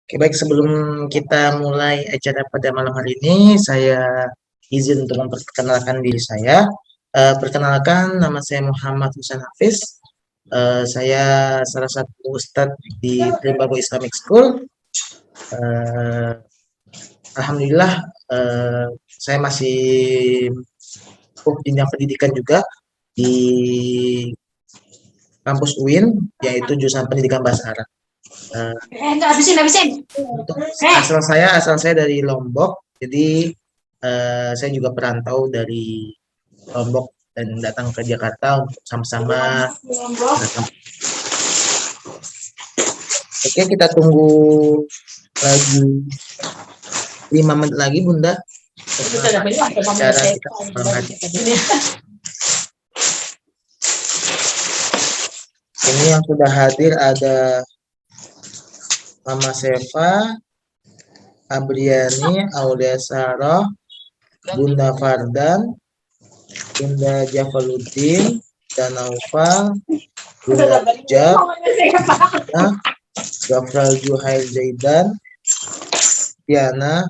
Oke, baik sebelum kita mulai acara pada malam hari ini, saya izin untuk memperkenalkan diri saya. Perkenalkan, nama saya Muhammad Husain Hafiz. Saya salah satu ustadz di Lembaga Islamic School. Eh, Alhamdulillah, saya masih jenjang pendidikan juga di kampus UIN, yaitu jurusan Pendidikan Bahasa Arab. Habisin. Untuk asal saya dari Lombok, jadi saya juga perantau dari Lombok dan datang ke Jakarta untuk sama-sama datang. Oke, kita tunggu lagi 5 menit lagi, Bunda. Cara kita mengaji. Ini yang sudah hadir ada Mama Sefa, Abriani, Aulia Sarah, Bunda Fardan, Bunda Jafaluddin, Danaufal, Bunda Ujab, Gafral Juhail Zaidan, Tiana,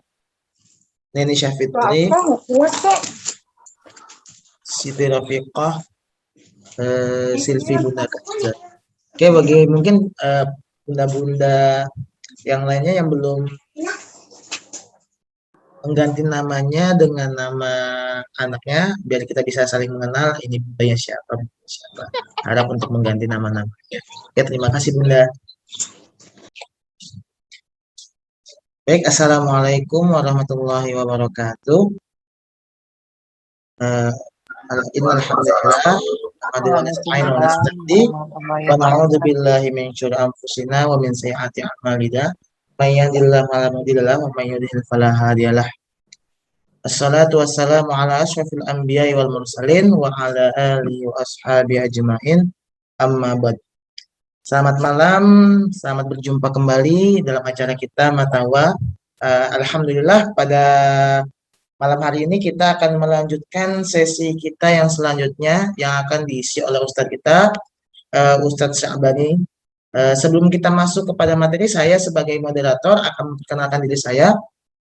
Neni Syafitri, Siti Rafiqah, Silvi Bunda Kaza. Oke, bagi mungkin bunda-bunda yang lainnya yang belum mengganti namanya dengan nama anaknya, biar kita bisa saling mengenal ini bundanya siapa. Harap untuk mengganti nama-namanya. Oke, terima kasih Bunda. Baik, Assalamualaikum warahmatullahi wabarakatuh. Innal hamdalillah wa nasta'in wa na'udzu billahi min syururi anfusina wa min sayyiati a'malina. May yahdihillahu fala mudilla lahu wa may yudhlil fala hadiyalah. Assalatu wassalamu ala asyrafil anbiya'i wal mursalin wa ala alihi wa ashabihi ajmain. Amma ba'd. Selamat malam, selamat berjumpa kembali dalam acara kita Matawa. Alhamdulillah pada malam hari ini kita akan melanjutkan sesi kita yang selanjutnya yang akan diisi oleh Ustadz kita, Ustadz Sya'bani. Sebelum kita masuk kepada materi, saya sebagai moderator akan memperkenalkan diri saya.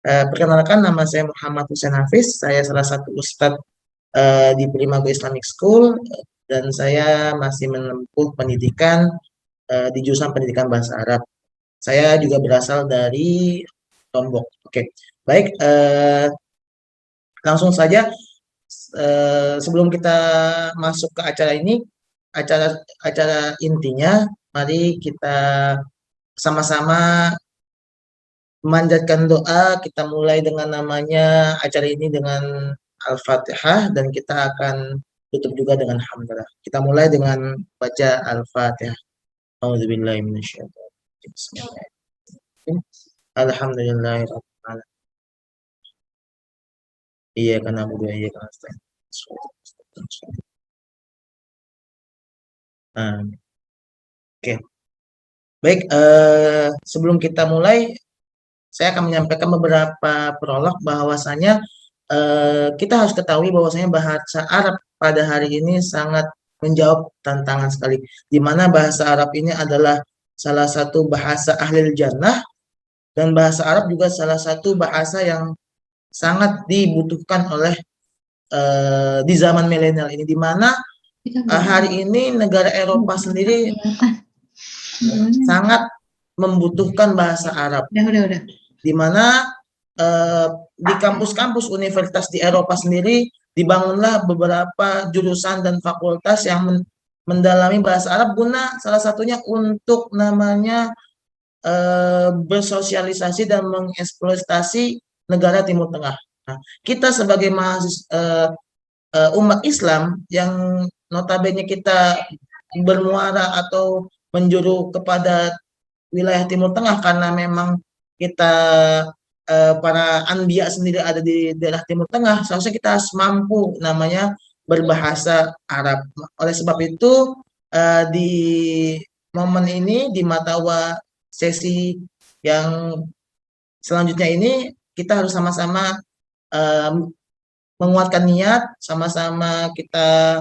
Perkenalkan, nama saya Muhammad Husain Hafiz. Saya salah satu Ustadz di Primago Islamic School dan saya masih menempuh pendidikan di jurusan Pendidikan Bahasa Arab. Saya juga berasal dari Lombok. Oke, baik. Langsung saja sebelum kita masuk ke acara ini, acara intinya, mari kita sama-sama memanjatkan doa. Kita mulai dengan namanya acara ini dengan Al-Fatihah dan kita akan tutup juga dengan hamdalah. Kita mulai dengan baca Al-Fatihah. A'udzubillahi minasyaitonir rajim. Alhamdulillahirabbil alamin. Iyyaka na'budu wa iyyaka nasta'in. Oke. Baik, sebelum kita mulai, saya akan menyampaikan beberapa prolog bahwasanya kita harus ketahui bahwasanya bahasa Arab pada hari ini sangat menjawab tantangan sekali, di mana bahasa Arab ini adalah salah satu bahasa ahlil jannah dan bahasa Arab juga salah satu bahasa yang sangat dibutuhkan oleh di zaman milenial ini, di mana hari ini negara Eropa sendiri sangat membutuhkan bahasa Arab. Di mana di kampus-kampus universitas di Eropa sendiri dibangunlah beberapa jurusan dan fakultas yang mendalami bahasa Arab guna salah satunya untuk namanya bersosialisasi dan mengeksploitasi negara Timur Tengah. Nah, kita sebagai mahasiswa umat Islam yang notabene kita bermuara atau menjuru kepada wilayah Timur Tengah karena memang kita para anbiya sendiri ada di daerah Timur Tengah, seharusnya kita harus mampu namanya berbahasa Arab. Oleh sebab itu di momen ini, di matawa sesi yang selanjutnya ini, kita harus sama-sama menguatkan niat, sama-sama kita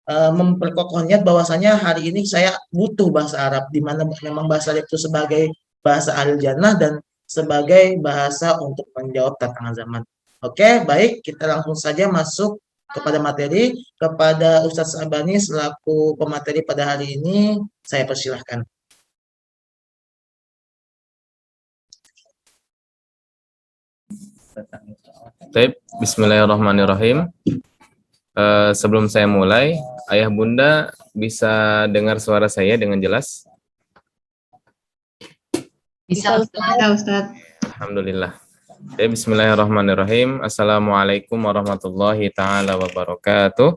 memperkokoh niat bahwasanya hari ini saya butuh bahasa Arab, di mana memang bahasa Arab itu sebagai bahasa ahli jannah dan sebagai bahasa untuk menjawab tantangan zaman. Oke, baik, kita langsung saja masuk kepada materi. Kepada Ustadz Sabani selaku pemateri pada hari ini, saya persilahkan. Baik, bismillahirrahmanirrahim. Sebelum saya mulai, Ayah Bunda bisa dengar suara saya dengan jelas? Bisa Ustaz. Alhamdulillah. Baik, bismillahirrahmanirrahim. Assalamualaikum warahmatullahi taala wabarakatuh.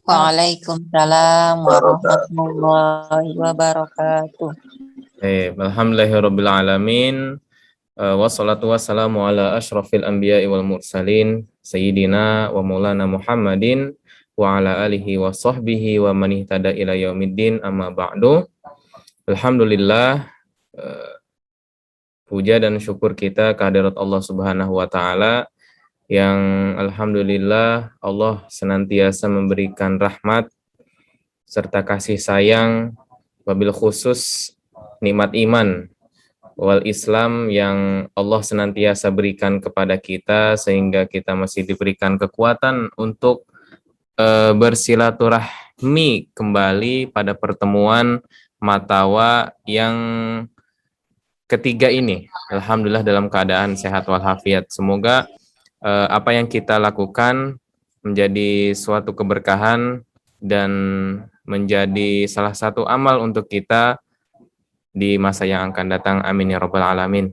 Waalaikumsalam warahmatullahi wabarakatuh. Alhamdulillahirabbil alamin. Wassalatu wassalamu ala asyrafil anbiya'i wal mursalin sayyidina wa maulana Muhammadin wa ala alihi wa sahbihi wa man ihtada ila yaumiddin, amma ba'du. Alhamdulillah, puja dan syukur kita kehadirat Allah Subhanahu wa taala yang alhamdulillah Allah senantiasa memberikan rahmat serta kasih sayang, wabil khusus nikmat iman wal Islam yang Allah senantiasa berikan kepada kita sehingga kita masih diberikan kekuatan untuk bersilaturahmi kembali pada pertemuan matawa yang ketiga ini. Alhamdulillah dalam keadaan sehat walafiat. Semoga apa yang kita lakukan menjadi suatu keberkahan dan menjadi salah satu amal untuk kita di masa yang akan datang. Amin ya rabbal alamin.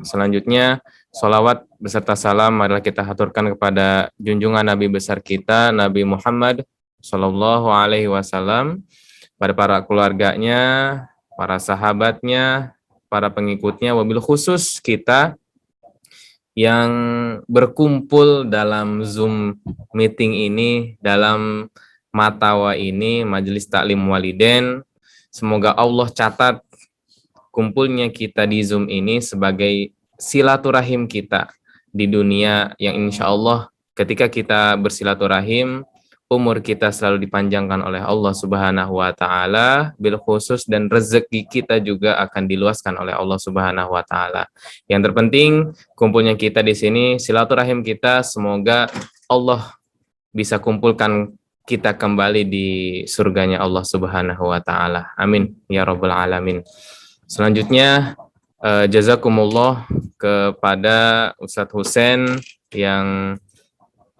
Selanjutnya, sholawat beserta salam marilah kita haturkan kepada junjungan Nabi besar kita, Nabi Muhammad Sallallahu Alaihi Wasallam, pada para keluarganya, para sahabatnya, para pengikutnya, wabil khusus kita yang berkumpul dalam Zoom meeting ini, dalam matawa ini, Majelis Taklim Waliden. Semoga Allah catat kumpulnya kita di Zoom ini sebagai silaturahim kita di dunia yang insya Allah ketika kita bersilaturahim, umur kita selalu dipanjangkan oleh Allah Subhanahu wa taala bil khusus, dan rezeki kita juga akan diluaskan oleh Allah Subhanahu wa taala. Yang terpenting kumpulnya kita di sini, silaturahim kita, semoga Allah bisa kumpulkan kita kembali di surganya Allah Subhanahu wa taala. Amin ya rabbal alamin. Selanjutnya, jazakumullah kepada Ustadz Husain yang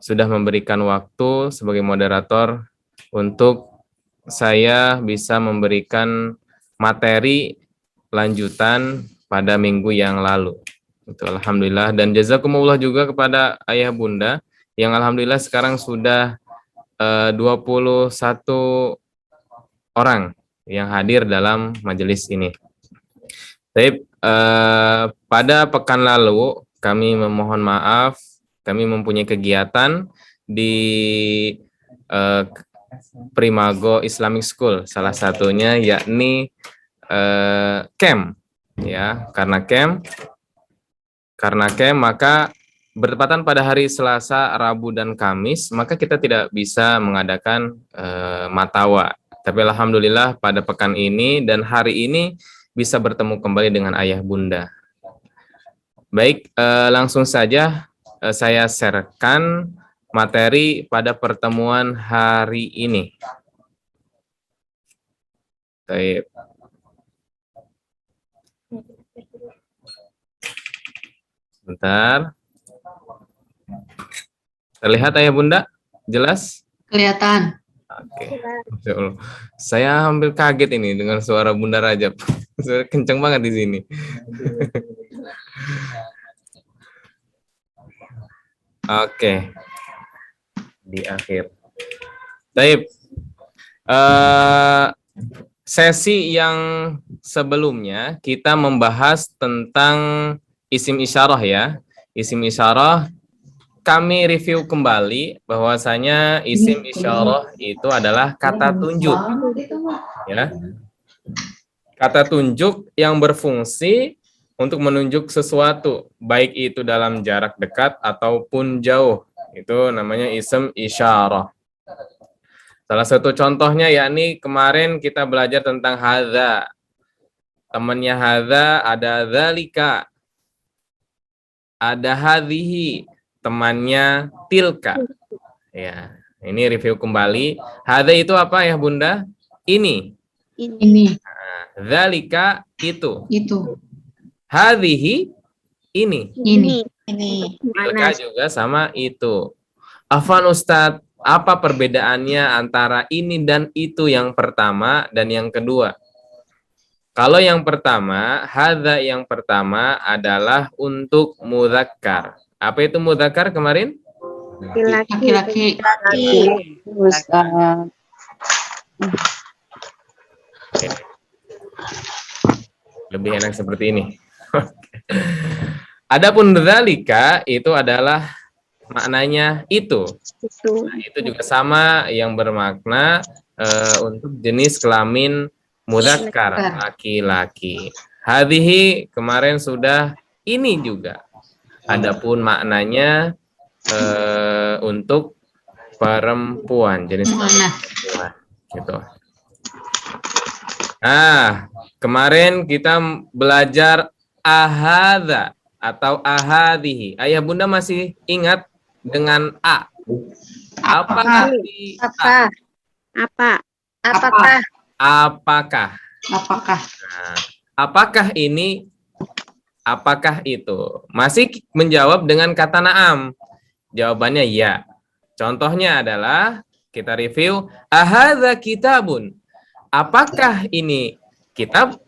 sudah memberikan waktu sebagai moderator untuk saya bisa memberikan materi lanjutan pada minggu yang lalu. Itu alhamdulillah, dan jazakumullah juga kepada Ayah Bunda yang alhamdulillah sekarang sudah 21 orang yang hadir dalam majelis ini. Baik, pada pekan lalu kami memohon maaf, kami mempunyai kegiatan di Primago Islamic School, salah satunya yakni camp, ya, karena camp maka bertepatan pada hari Selasa, Rabu dan Kamis, maka kita tidak bisa mengadakan matawa. Tapi alhamdulillah pada pekan ini dan hari ini bisa bertemu kembali dengan Ayah Bunda. Baik, langsung saja saya sharekan materi pada pertemuan hari ini. Baik. Sebentar. Terlihat Ayah Bunda? Jelas? Kelihatan. Oke. Saya hampir kaget ini dengan suara Bunda Rajab. Suara kenceng banget di sini. Oke. Di akhir. Baik. Sesi yang sebelumnya kita membahas tentang isim isyarah ya. Isim isyarah kami review kembali bahwasanya isim isyarah itu adalah kata tunjuk. Ya. Kata tunjuk yang berfungsi untuk menunjuk sesuatu, baik itu dalam jarak dekat ataupun jauh. Itu namanya isim isyarah. Salah satu contohnya yakni kemarin kita belajar tentang hadza. temannya hadza ada dzalika, ada hadhihi, temannya tilka. Ya, ini review kembali. Hadza itu apa ya Bunda? Ini. Ini. Dzalika itu. Itu. Hadhihi ini. Ini. Tilka juga sama itu. Afwan Ustadz, apa perbedaannya antara ini dan itu yang pertama dan yang kedua? Kalau yang pertama, hadza yang pertama adalah untuk mudzakkar. Apa itu mudzakkar kemarin? Laki-laki. Ustaz. Oke. Lebih enak seperti ini. Adapun dzalika itu adalah maknanya itu. Nah, itu juga sama yang bermakna untuk jenis kelamin mudzakkar, laki-laki. Hadhihi kemarin sudah ini juga. Adapun maknanya untuk perempuan, jenis perempuan gitu. Nah, kemarin kita belajar ahadza atau ahadhihi. Ayah Bunda masih ingat dengan a? Apakah di a? Apakah? Apakah? Apakah? Nah, apakah ini? Apakah itu? Masih menjawab dengan kata na'am. Jawabannya ya. Contohnya adalah kita review ahadza kitabun. Apakah ini kitab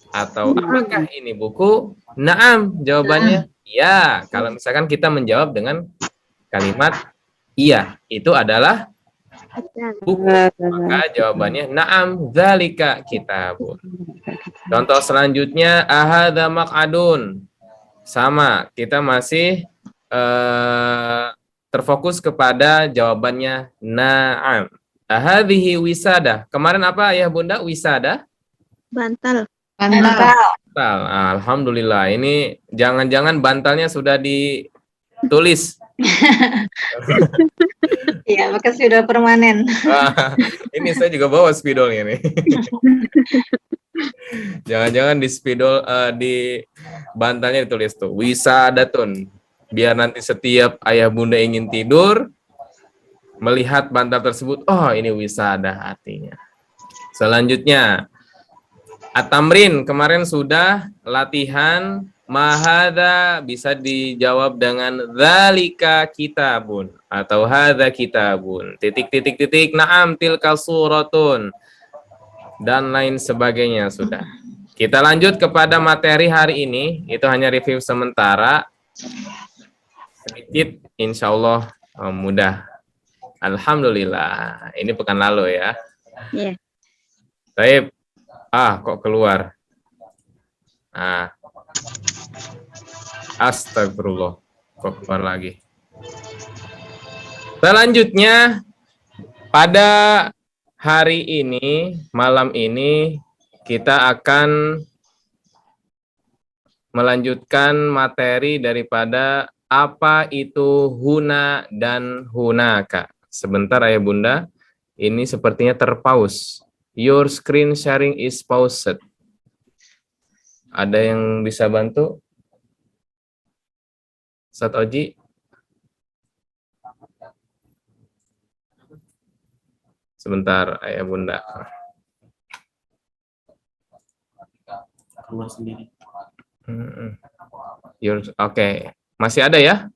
atau apakah ini buku? Na'am, jawabannya ya. Kalau misalkan kita menjawab dengan kalimat iya, itu adalah buku. Maka jawabannya na'am dzalika kitabun. Contoh selanjutnya ahadza maq'adun. Sama, kita masih terfokus kepada jawabannya na'am. Ahadhihi wisada. Kemarin apa ya Bunda? Wisada? Bantal. Bantal. Alhamdulillah. Ini jangan-jangan bantalnya sudah ditulis. Iya, maka sudah permanen. Ini saya juga bawa spidolnya nih. Jangan-jangan di spidol di bantalnya ditulis tuh wisadatun. Biar nanti setiap ayah bunda ingin tidur melihat bantal tersebut, oh ini wisada artinya. Selanjutnya at-tamrin, kemarin sudah latihan mahadza bisa dijawab dengan dzalika kitabun atau hadza kitabun. Titik na'am tilka suratun dan lain sebagainya sudah. Kita lanjut kepada materi hari ini, itu hanya review sementara. Sedikit insyaallah mudah. Alhamdulillah. Ini pekan lalu ya. Iya. Baik. Kok keluar? Astagfirullah. Kok keluar lagi? Selanjutnya, pada hari ini, malam ini, kita akan melanjutkan materi daripada apa itu huna dan hunaka. Sebentar ayah bunda, ini sepertinya terpause. Your screen sharing is paused. Ada yang bisa bantu? Ustadz Oji? Sebentar ayah bunda. Keluar sendiri. Oke. Masih ada ya?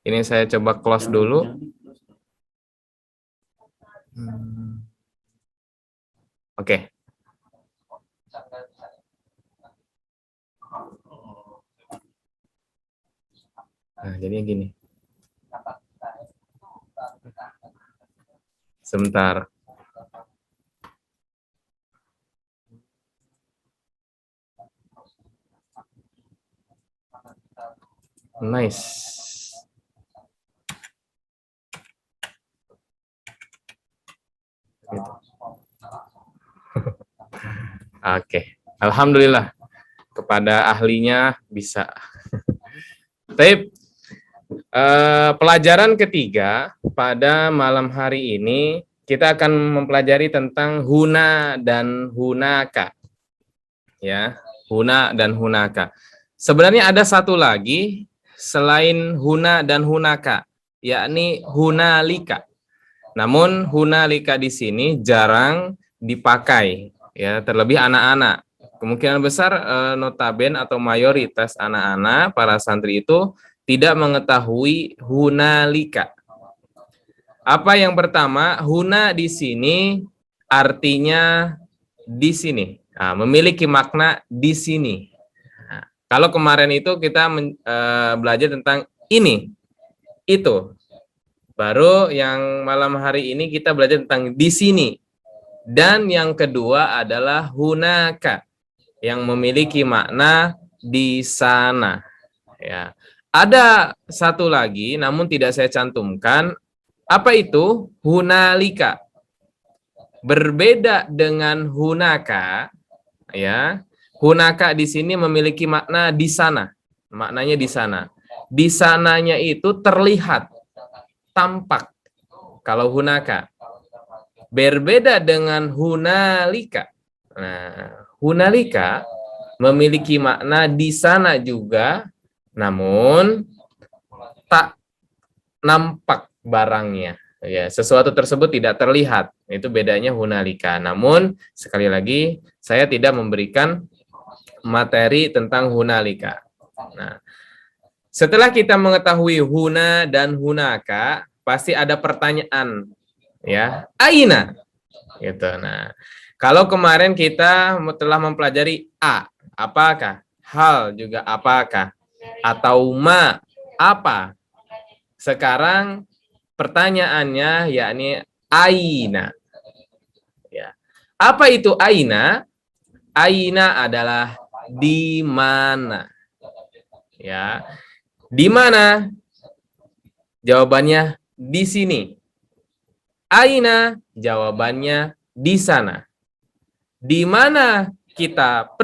Ini saya coba close dulu. Oke. Nah, jadi gini. Sebentar. Nice. Oke. Alhamdulillah. Kepada ahlinya bisa. Baik. Pelajaran ketiga pada malam hari ini kita akan mempelajari tentang huna dan hunaka. Ya. huna dan hunaka. Sebenarnya ada satu lagi selain huna dan hunaka, yakni hunalika. Namun hunalika di sini jarang dipakai, ya, terlebih anak-anak. Kemungkinan besar notaben atau mayoritas anak-anak para santri itu tidak mengetahui hunalika. Apa yang pertama, huna di sini artinya di sini, memiliki makna di sini. Nah, kalau kemarin itu kita belajar tentang ini, itu. Baru yang malam hari ini kita belajar tentang di sini. Dan yang kedua adalah hunaka, yang memiliki makna di sana. Ya. Ada satu lagi, namun tidak saya cantumkan. Apa itu? Hunalika. Berbeda dengan hunaka, ya. Hunaka di sini memiliki makna di sana. Maknanya di sana. Di sananya itu terlihat, tampak. Kalau hunaka. Berbeda dengan hunalika. Nah, hunalika memiliki makna di sana juga, namun tak nampak barangnya. Ya, sesuatu tersebut tidak terlihat. Itu bedanya hunalika. Namun sekali lagi saya tidak memberikan materi tentang hunalika. Nah, setelah kita mengetahui huna dan hunaka, pasti ada pertanyaan, ya, aina, gitu. Nah, kalau kemarin kita telah mempelajari apakah, hal juga apakah, atau apa. Sekarang pertanyaannya yakni aina. Ya. Apa itu aina? Aina adalah di mana. Ya. Di mana? Jawabannya di sini. Aina, jawabannya di sana. Di mana kita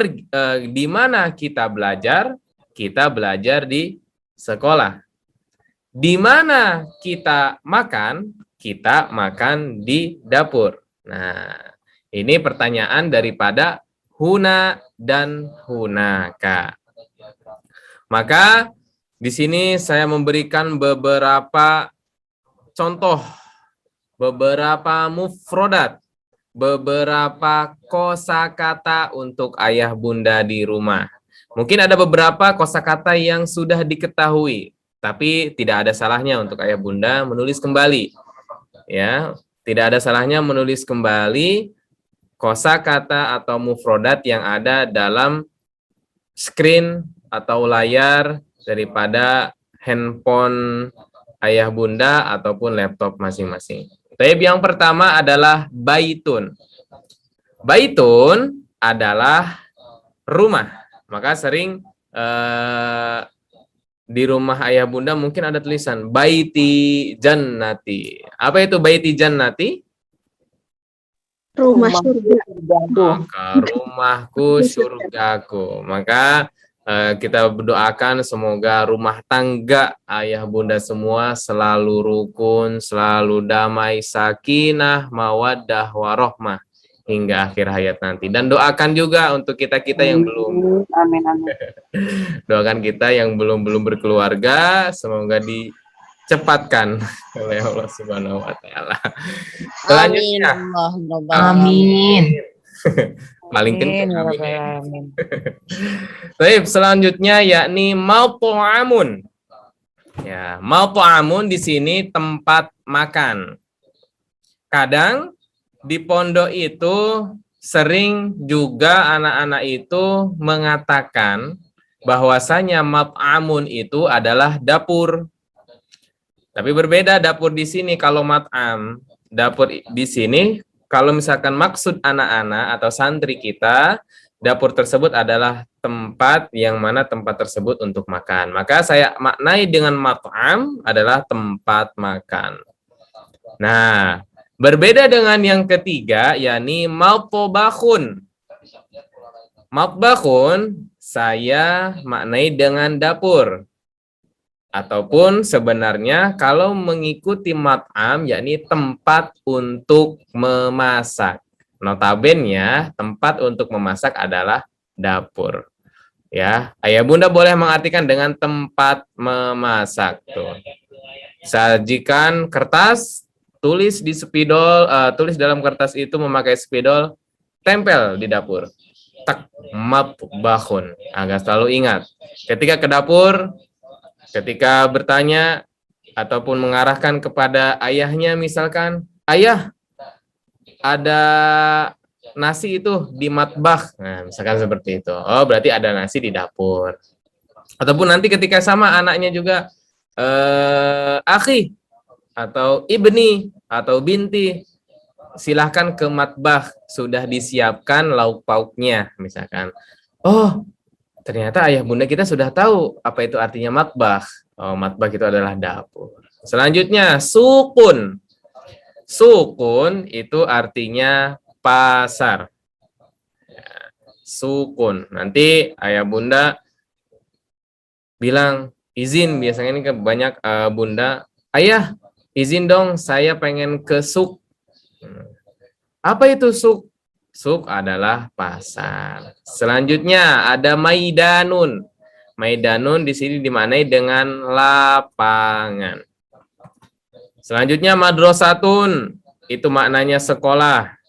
di mana kita belajar? Kita belajar di sekolah. Di mana kita makan? Kita makan di dapur. Nah, ini pertanyaan daripada huna dan hunaka. Maka di sini saya memberikan beberapa contoh, beberapa mufrodat, beberapa kosakata untuk ayah bunda di rumah. Mungkin ada beberapa kosakata yang sudah diketahui, tapi tidak ada salahnya untuk ayah bunda menulis kembali. Ya, tidak ada salahnya menulis kembali kosakata atau mufrodat yang ada dalam screen atau layar daripada handphone ayah bunda ataupun laptop masing-masing. Tapi yang pertama adalah baitun. Baitun adalah rumah. Maka sering di rumah ayah bunda mungkin ada tulisan baiti jannati. Apa itu baiti jannati? Rumah surga. Maka rumahku surgaku. Maka kita berdoakan semoga rumah tangga ayah bunda semua selalu rukun, selalu damai, sakinah, mawaddah, warohmah hingga akhir hayat nanti. Dan doakan juga untuk kita-kita yang belum. Amin, amin. Doakan kita yang belum berkeluarga semoga dicepatkan oleh Allah Subhanahu wa taala. Selanjutnya. Amin. Paling kencang amin. Baik, selanjutnya yakni mautu'amun. Ya, mautu'amun di sini tempat makan. Kadang di pondok itu sering juga anak-anak itu mengatakan bahwasanya mat'amun itu adalah dapur. Tapi berbeda dapur di sini kalau mat'am. Dapur di sini kalau misalkan maksud anak-anak atau santri kita, dapur tersebut adalah tempat yang mana tempat tersebut untuk makan. Maka saya maknai dengan mat'am adalah tempat makan. Nah, berbeda dengan yang ketiga, yakni matbahun. Matbahun saya maknai dengan dapur. Ataupun sebenarnya kalau mengikuti mat'am, yakni tempat untuk memasak. Notabennya tempat untuk memasak adalah dapur. Ya, ayah bunda boleh mengartikan dengan tempat memasak tuh. Sajikan kertas, tulis di spidol, tulis dalam kertas itu memakai spidol, tempel di dapur. Tak matbahun. Agar selalu ingat, ketika ke dapur, ketika bertanya ataupun mengarahkan kepada ayahnya, misalkan, ayah, ada nasi itu di matbah. Nah, misalkan seperti itu. Oh, berarti ada nasi di dapur. Ataupun nanti ketika sama anaknya juga, akhi atau ibni atau binti, silahkan ke matbah, sudah disiapkan lauk pauknya, misalkan. Oh, ternyata ayah bunda kita sudah tahu apa itu artinya matbah. Oh, matbah itu adalah dapur. Selanjutnya, sukun. Sukun itu artinya pasar. Sukun. Nanti ayah bunda bilang izin, biasanya ini banyak bunda, ayah izin dong saya pengen ke suk. Apa itu suk? Suk adalah pasar. Selanjutnya ada maidanun. Maidanun di sini dimaknai dengan lapangan. Selanjutnya madrasatun, itu maknanya sekolah.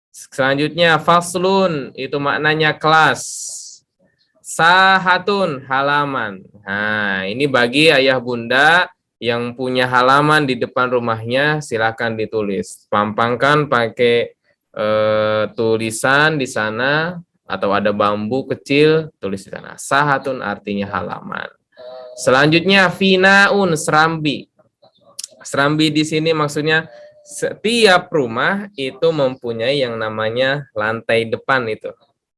Selanjutnya faslun, itu maknanya kelas. Sahatun, halaman. Nah, ini bagi ayah bunda yang punya halaman di depan rumahnya, silakan ditulis. Pampangkan pakai tulisan di sana, atau ada bambu kecil, tulis di sana. Sahatun artinya halaman. Selanjutnya finaun, serambi. Serambi di sini maksudnya setiap rumah itu mempunyai yang namanya lantai depan itu.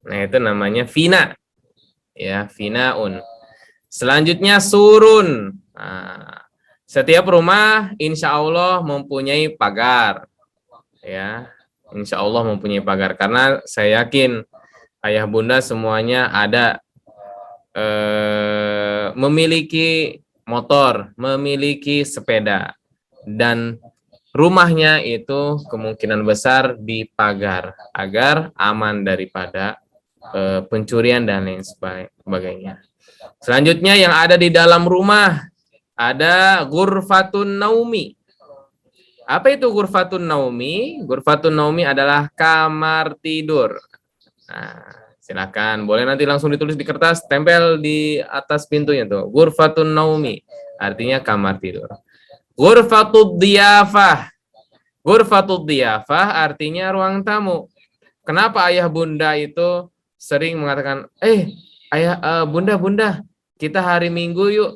Nah, itu namanya fina. Ya, finaun. Selanjutnya surun. Nah, setiap rumah insya Allah mempunyai pagar. Ya, insya Allah mempunyai pagar. Karena saya yakin ayah bunda semuanya ada memiliki motor, memiliki sepeda, dan rumahnya itu kemungkinan besar dipagar agar aman daripada pencurian dan lain sebagainya. Selanjutnya yang ada di dalam rumah ada ghurfatun naumi. Apa itu ghurfatun naumi? Ghurfatun naumi adalah kamar tidur. Nah, silakan boleh nanti langsung ditulis di kertas, tempel di atas pintunya tuh. Ghurfatun naumi artinya kamar tidur. Ghurfatud diyafah. Ghurfatud diyafah artinya ruang tamu. Kenapa ayah bunda itu sering mengatakan, ayah bunda, kita hari Minggu yuk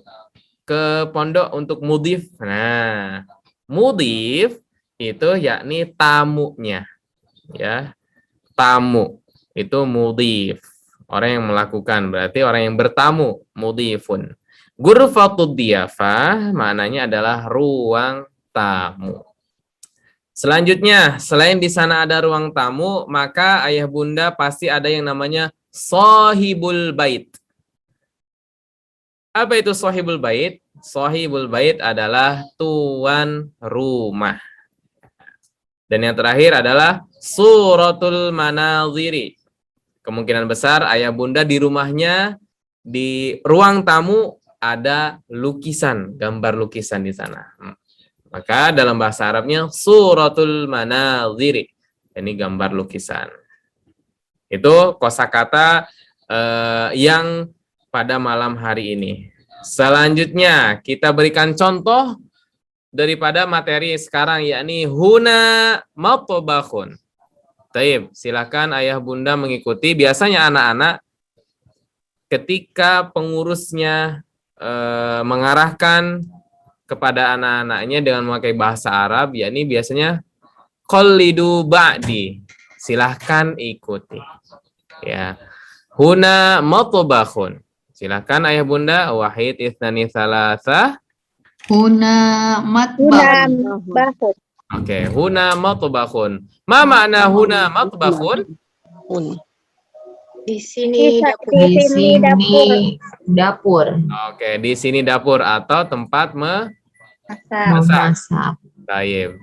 ke pondok untuk mudif. Nah, mudif itu yakni tamunya. Ya, tamu itu mudif. Orang yang melakukan, berarti orang yang bertamu, mudifun. Ghurfatud diyafah maknanya adalah ruang tamu. Selanjutnya, selain di sana ada ruang tamu, maka ayah bunda pasti ada yang namanya shahibul bait. Apa itu shahibul bait? Shahibul bait adalah tuan rumah. Dan yang terakhir adalah suratul manaziri. Kemungkinan besar ayah bunda di rumahnya, di ruang tamu ada lukisan, gambar lukisan di sana. Maka dalam bahasa Arabnya suratul manaziri. Ini gambar lukisan. Itu kosakata yang pada malam hari ini. Selanjutnya kita berikan contoh daripada materi sekarang, yakni huna matbakhun. Taib, silakan ayah bunda mengikuti. Biasanya anak-anak ketika pengurusnya mengarahkan kepada anak-anaknya dengan memakai bahasa Arab, yakni biasanya qallidu ba'di. Silahkan ikuti. Ya. Huna matbakhun. Silahkan ayah bunda, wahid ithnani tsalatsa. Huna matbahun. Oke, huna matbakhun. Ma makna huna matbakhun? Di sini dapur. Di sini dapur. Oke, di sini dapur atau tempat Memasak. Tayyib.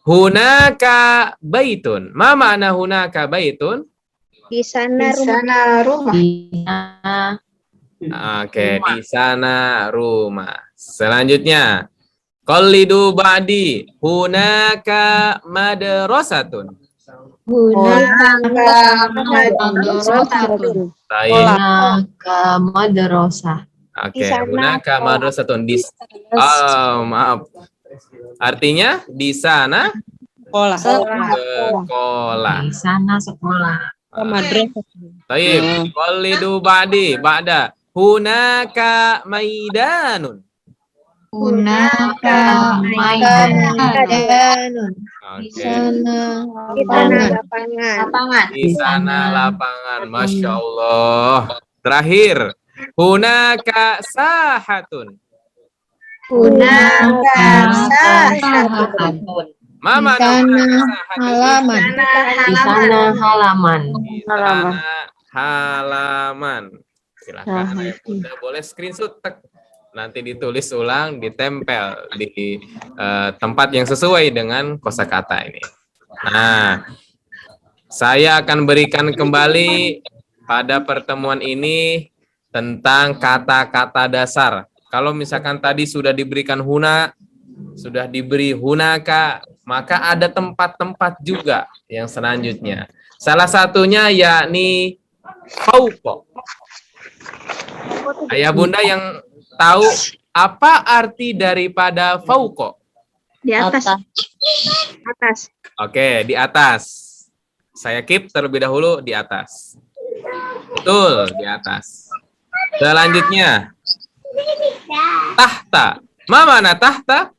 Hunaka baitun. Ma makna hunaka baitun? Di sana Di sana rumah. Di sana Oke, di sana rumah. Selanjutnya, qalidu ba'di hunaka madrasatun. Hunaka madrasatun. Baik. hunaka madrasah. Oke, hunaka madrasatun di maaf. Artinya di sana sekolah. Di sana sekolah. Baik, qalidu ba'di ba'da hunaka maidanun. Hunaka maidanun. Oke. lapangan. Di sana lapangan, masya Allah. Terakhir, hunaka sahatun. Hunaka sahatun. Mama halaman. Di sana halaman. Di sana halaman. Silakan Ayah Bunda boleh screenshot, nanti ditulis ulang, ditempel di tempat yang sesuai dengan kosakata ini. Nah, saya akan berikan kembali pada pertemuan ini tentang kata-kata dasar. Kalau misalkan tadi sudah diberikan huna, sudah diberi hunaka, maka ada tempat-tempat juga yang selanjutnya. Salah satunya yakni fauqa. Ayah Bunda yang tahu apa arti daripada fauqa? Di atas. Oke, di atas. Saya keep terlebih dahulu di atas. Betul, di atas. Selanjutnya, tahta. Mana tahta?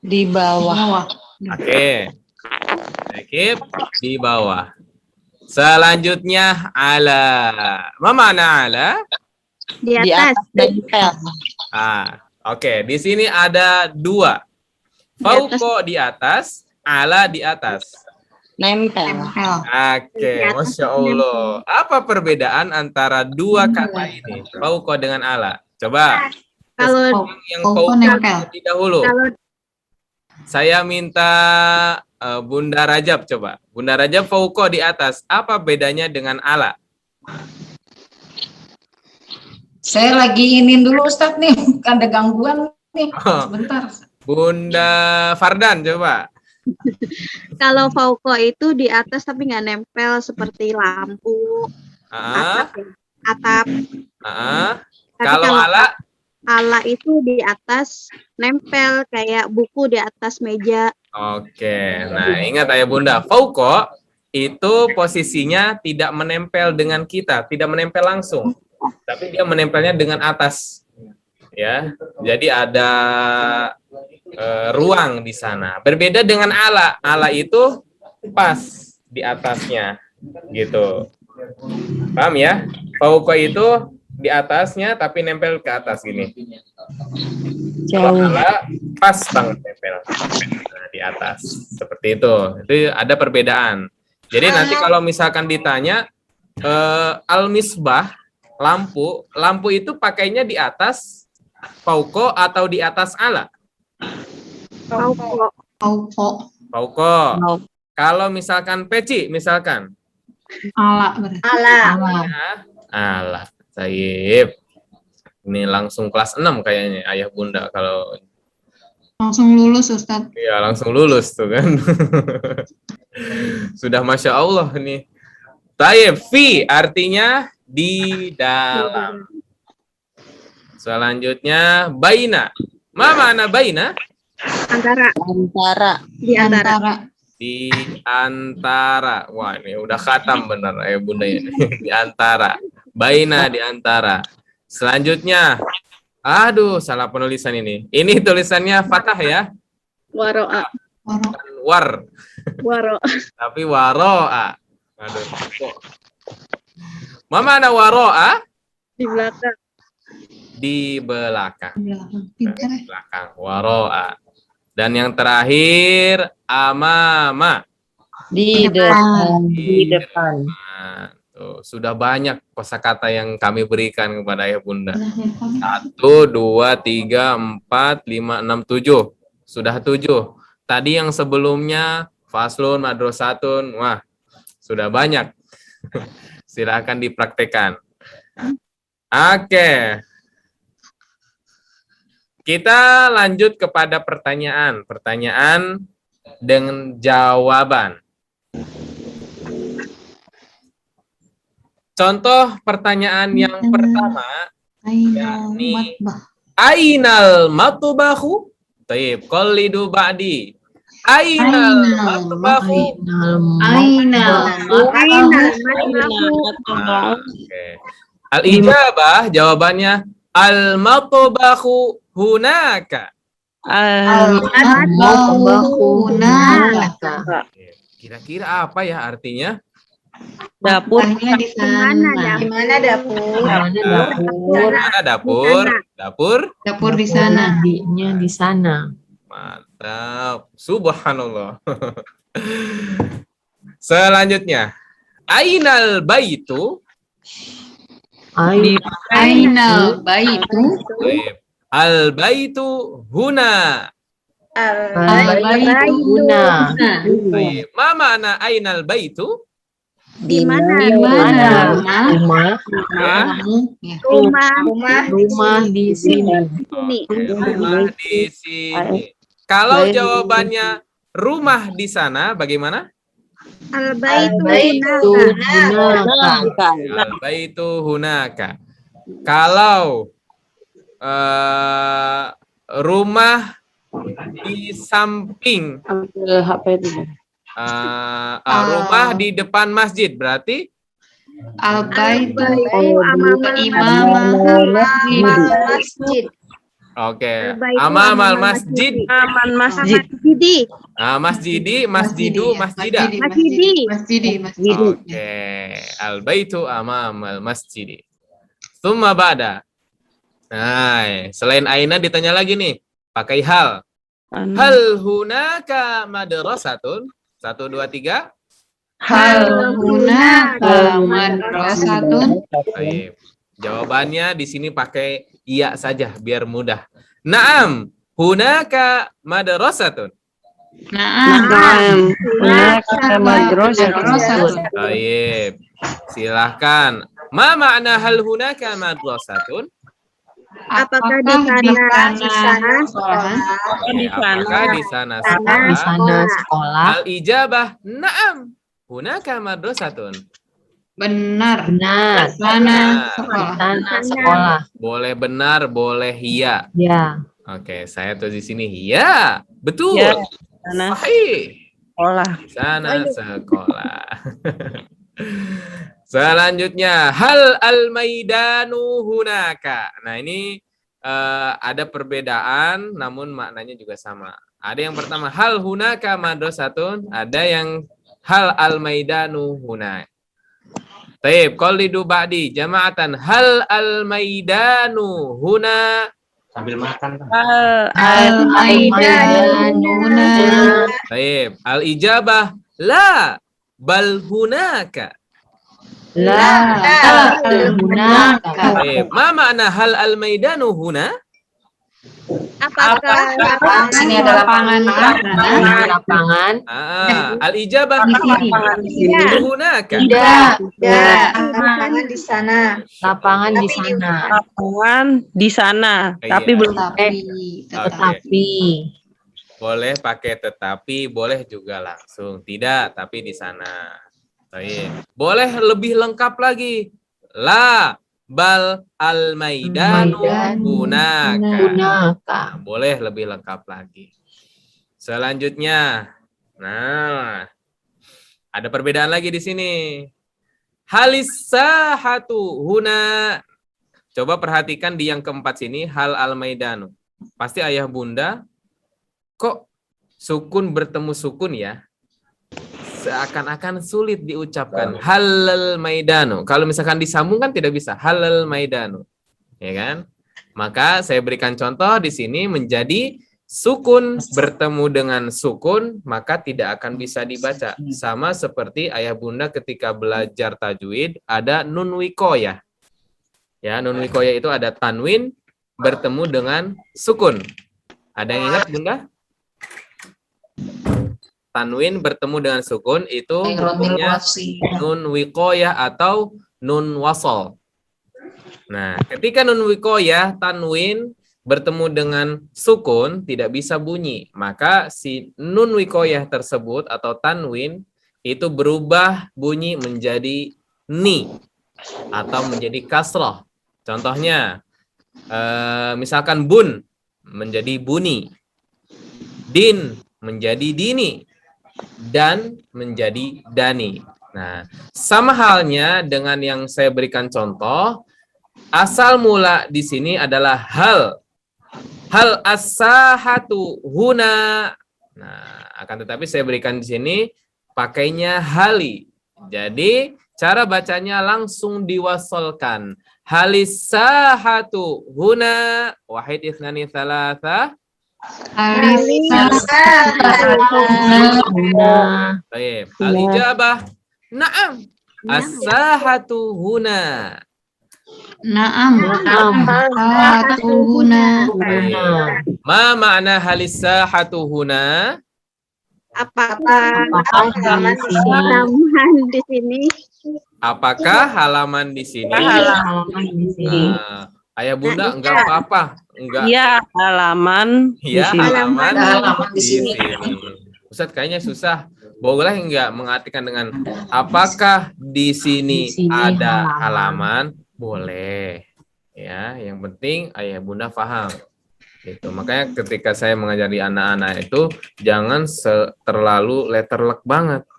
Di bawah. Oke. Saya keep di bawah. Selanjutnya, ala. Mana ala? Di atas. Oke. Di sini ada dua. Fauqa di atas, ala di atas. Nempel. Oke, Masya Allah. Apa perbedaan antara dua kata ini? Fauqa dengan ala. Coba. Kalau Yang Fauqa fauqa nempel. terlebih dahulu. kalau Saya minta Bunda Rajab coba. Bunda Rajab fauqa di atas. Apa bedanya dengan ala? Saya lagi inin dulu Ustadz nih, ada gangguan nih. Sebentar. Bunda Fardan coba. kalau fauqa itu di atas tapi nggak nempel seperti lampu, Ah, atap. Tapi Kalau ala, ala itu di atas nempel kayak buku di atas meja. oke. Nah, ingat Ayah Bunda, fauqa itu posisinya tidak menempel dengan kita, tidak menempel langsung, tapi dia menempelnya dengan atas. Ya, jadi ada ruang di sana. Berbeda dengan ala. Ala itu pas di atasnya, gitu. Paham ya? Fauqa itu di atasnya tapi nempel ke atas gini. Kalau ala pas banget nempel di atas. Seperti itu. Itu ada perbedaan. Jadi nanti kalau misalkan ditanya al-misbah, lampu itu pakainya di atas fauqa atau di atas ala? Fauqa. Fauqa. Kalau misalkan peci, misalkan Ala berarti. ala. Taib. Ini langsung kelas 6 kayaknya Ayah Bunda kalau Langsung lulus Ustadz. iya langsung lulus tuh kan. Sudah Masya Allah nih. Taib, fi artinya di dalam. Selanjutnya baina. Mana baina? Antara. Di antara. Di antara. Wah, ini udah khatam bener Ayah Bunda ini. Di antara. Baina di antara. Selanjutnya. Aduh, salah penulisan ini. Ini tulisannya fathah ya. Waro'a. War. Waro. Tapi waro'a. Aduh. Mana waro'a? Di belakang. Di belakang. Pintar ya. Belakang. Waro'a. Dan yang terakhir amama. Di depan. Nah, tuh, sudah banyak kosakata yang kami berikan kepada Ayah Bunda. 1, 2, 3, 4, 5, 6, 7. Sudah 7. Tadi yang sebelumnya faslun, madrasatun. Wah, sudah banyak. Silakan dipraktekkan. Oke. Kita lanjut kepada pertanyaan. Pertanyaan dengan jawaban. Contoh pertanyaan yang pertama, yakni Ainal matbahu? Taib, qalidu ba'di. Ainal matbahu? Oke. Al-ijabah jawabannya al-matbahu hunaka. Kira-kira apa ya artinya? Dapur. Di sana. Gimana dapur? Mana dapur? Dapur? Dapur di sana. Di sana. Mantap. Subhanallah. Selanjutnya. Ainal baitu? Ainal baitu. Baik. Al baitu huna. Al baitu. Baik. Ma makna ainal baitu? Di mana? Rumah di sini. Rumah di sini. Kalau jawabannya rumah di sana, bagaimana? Al-baitu hunaka. Al baitu hunaka. Kalau rumah di samping, rumah di depan masjid berarti Al baitu masjid. oke. Al-baitu Amamal masjid. Aman masjid. Masjidi. Masjidu, masjidah. Masjidi. Oke. Al baitu amamal masjid. Tsumma ba'da. Nah, selain aina ditanya lagi nih, pakai hal. Hal hunaka madrasatun? 1 2 3. Hal hunaka madrasatun. Baik. Jawabannya di sini pakai iya saja biar mudah. Naam, hunaka madrasatun. Naam. Hunaka madrasatun. Baik. Silahkan. Ma makna hal hunaka madrasatun? Apakah di sana sekolahan? Apakah di sana Di sana sekolah. Al ijabah na'am. Hunaka madrasatun. Benar. Benar. Sana Benar. sekolah. Sana sekolah. Boleh benar, boleh iya. Ya. Oke, saya tulis di sini iya. Betul. Ya, sana Sahih. sekolah. Di sana sekolah. Selanjutnya, hal al-maidanu hunaka. Nah, ini ada perbedaan, namun maknanya juga sama. Ada yang pertama, hal hunaka madrasatun. Ada yang hal al-maidanu hunaka. Taib, qalidu ba'di jama'atan. Hal al-maidanu huna. Sambil makan. Al-maidanuna. Taib, al-ijabah la bal hunaka. La hunaka. Baik. Ma makna hal al-maidanu huna? Apakah Ini ada lapangan. Lapangan. Al-ijabah hunaka. Tidak. lapangan di sana? Lapangan di sana. Lapangan di sana, Iya. tapi belum Tetapi. Boleh pakai tetapi, boleh juga langsung. Tidak, tapi di sana. Baik. Boleh lebih lengkap lagi. La bal al-maidanu hunaka. Nah, boleh lebih lengkap lagi. Selanjutnya. Nah, ada perbedaan lagi di sini. Halisahatu huna. Coba perhatikan di yang keempat sini, hal al-maidanu. Pasti ayah bunda, kok sukun bertemu sukun ya? Seakan-akan sulit diucapkan. Halal maidanu. Kalau misalkan disambung kan tidak bisa. Halal maidanu. Ya kan? Maka saya berikan contoh di sini menjadi sukun bertemu dengan sukun, maka tidak akan bisa dibaca. Sama seperti ayah bunda ketika belajar tajwid, ada nun wikoyah. Ya, nun wikoyah itu ada tanwin bertemu dengan sukun. Ada yang ingat bunda? Tanwin bertemu dengan sukun itu hukumnya nun wikoyah atau nun wasol. Nah, ketika nun wikoyah, tanwin, bertemu dengan sukun, tidak bisa bunyi. Maka si nun wikoyah tersebut atau tanwin, itu berubah bunyi menjadi ni, atau menjadi kasroh. Contohnya, misalkan bun, menjadi buni. Din, menjadi dini. Dan, menjadi dani. Nah, sama halnya dengan yang saya berikan contoh, asal mula di sini adalah hal. Hal as-sahatu huna. Nah, akan tetapi saya berikan di sini pakainya hali. Jadi, cara bacanya langsung diwasolkan. Halis sahatu huna. Wahid ithnani thalatha. Baik. Al-ijabah. Naam. As-sahatu huna. Naam. Hatuhuna. Ma makna halis sahatu huna? Apakah Apakah di sini? halaman di sini? Apakah halaman di sini? Halaman di sini. Nah, ayah bunda enggak apa-apa, enggak. Iya, halaman di Ya, sini. halaman Halaman di di sini. sini. Ustaz kayaknya susah. Boleh enggak mengartikan dengan apakah di sini Di sini ada halaman? halaman? Boleh. Ya, yang penting ayah bunda paham. Itu makanya ketika saya mengajari anak-anak itu jangan terlalu letterlek banget.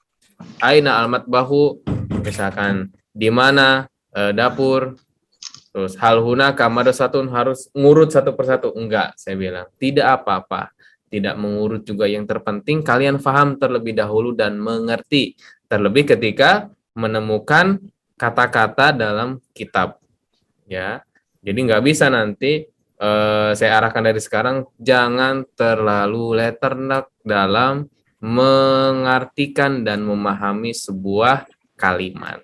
Aina almat bahu, misalkan di mana dapur, terus hal hunaka madrasatun, harus ngurut satu persatu. Enggak, saya bilang tidak apa-apa, tidak mengurut juga. Yang terpenting kalian paham terlebih dahulu dan mengerti, terlebih ketika menemukan kata-kata dalam kitab, ya. Jadi nggak bisa nanti saya arahkan dari sekarang, jangan terlalu letterlek dalam mengartikan dan memahami sebuah kalimat.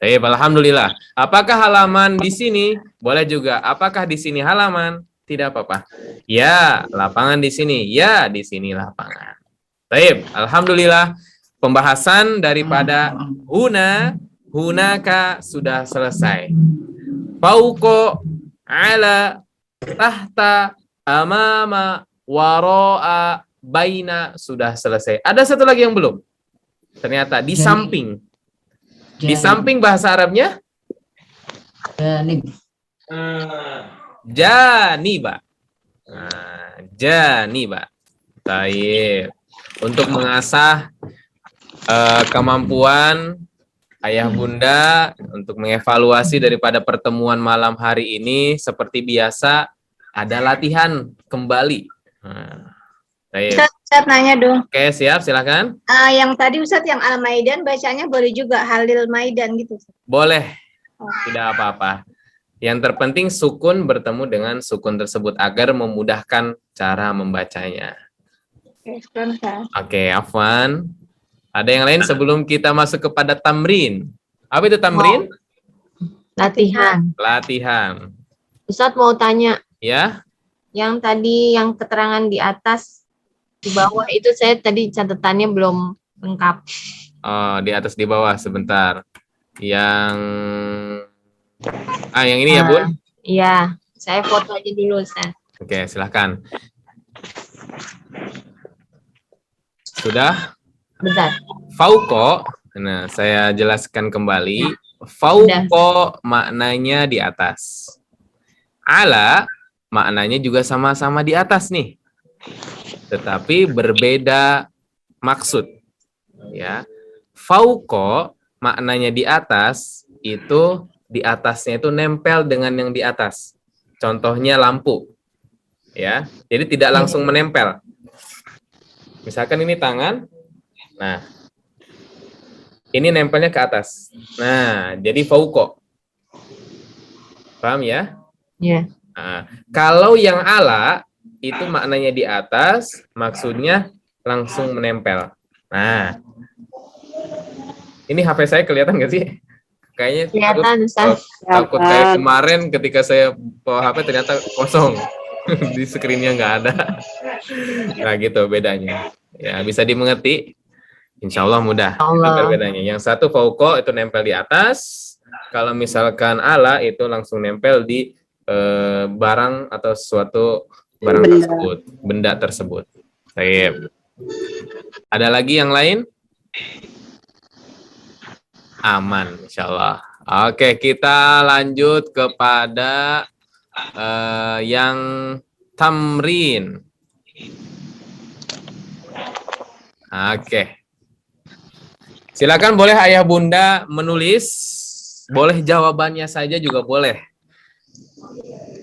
Baik, alhamdulillah. Apakah halaman di sini? Boleh juga. Apakah di sini halaman? Tidak apa-apa. Ya, lapangan di sini. Ya, di sini lapangan. Baik, alhamdulillah. Pembahasan daripada hunaka sudah selesai. Fauqo, ala, tahta, amama, waro'a, baina sudah selesai. Ada satu lagi yang belum. Ternyata di samping. Di samping bahasa Arabnya janiba. Nah, janiba. Baik. Untuk mengasah kemampuan ayah bunda untuk mengevaluasi daripada pertemuan malam hari ini, seperti biasa ada latihan kembali. Nah, baik. Ustaz nanya dong. Oke, siap, silakan. Yang tadi Ustaz yang Al-Maidan bacanya boleh juga Halil Maidan gitu. Boleh, tidak apa-apa. Yang terpenting sukun bertemu dengan sukun tersebut agar memudahkan cara membacanya. Oke, Afwan. Ada yang lain sebelum kita masuk kepada tamrin? Apa itu tamrin? Latihan. Latihan. Ustadz mau tanya, Ya, yang tadi yang keterangan di atas, di bawah itu saya tadi catatannya belum lengkap. oh, di atas di bawah sebentar. Yang ini ya, Bun? Iya, saya foto aja dulu, Ustaz. Oke, silahkan. Sudah? Bentar. Fauko, nah saya jelaskan kembali. Fauko maknanya di atas. Ala maknanya juga sama-sama di atas nih. Tetapi berbeda maksud. Ya. Fauko maknanya di atas, itu di atasnya itu nempel dengan yang di atas. Contohnya lampu. Ya. Jadi tidak langsung menempel. Misalkan ini tangan. Nah, ini nempelnya ke atas. Nah, jadi fauko. Paham ya? Iya. Nah, kalau yang ala, itu maknanya di atas, maksudnya langsung menempel. Nah, ini HP saya kelihatan nggak sih? Kayaknya Kelihatan, Ustaz. takut kayak kemarin ketika saya bawa HP ternyata kosong. Di screen-nya nggak ada. Nah, gitu bedanya. Ya, bisa dimengerti. Insya Allah mudah. Allah. Itu bedanya. Yang satu fauko itu nempel di atas, Kalau misalkan ala itu langsung nempel di barang atau suatu barang tersebut, benda tersebut. Baik. Ada lagi yang lain? Aman, insyaallah. Oke, kita lanjut kepada yang tamrin. Oke. Silakan boleh ayah bunda menulis, boleh jawabannya saja juga boleh.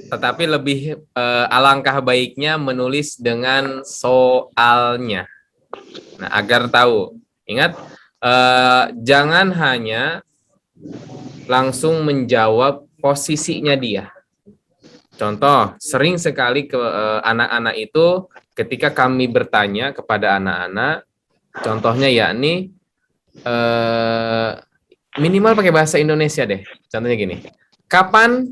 Tetapi lebih alangkah baiknya menulis dengan soalnya. Nah, agar tahu. Ingat, jangan hanya langsung menjawab posisinya dia. Contoh, sering sekali ke anak-anak itu ketika kami bertanya kepada anak-anak, contohnya yakni minimal pakai bahasa Indonesia deh. Contohnya gini, kapan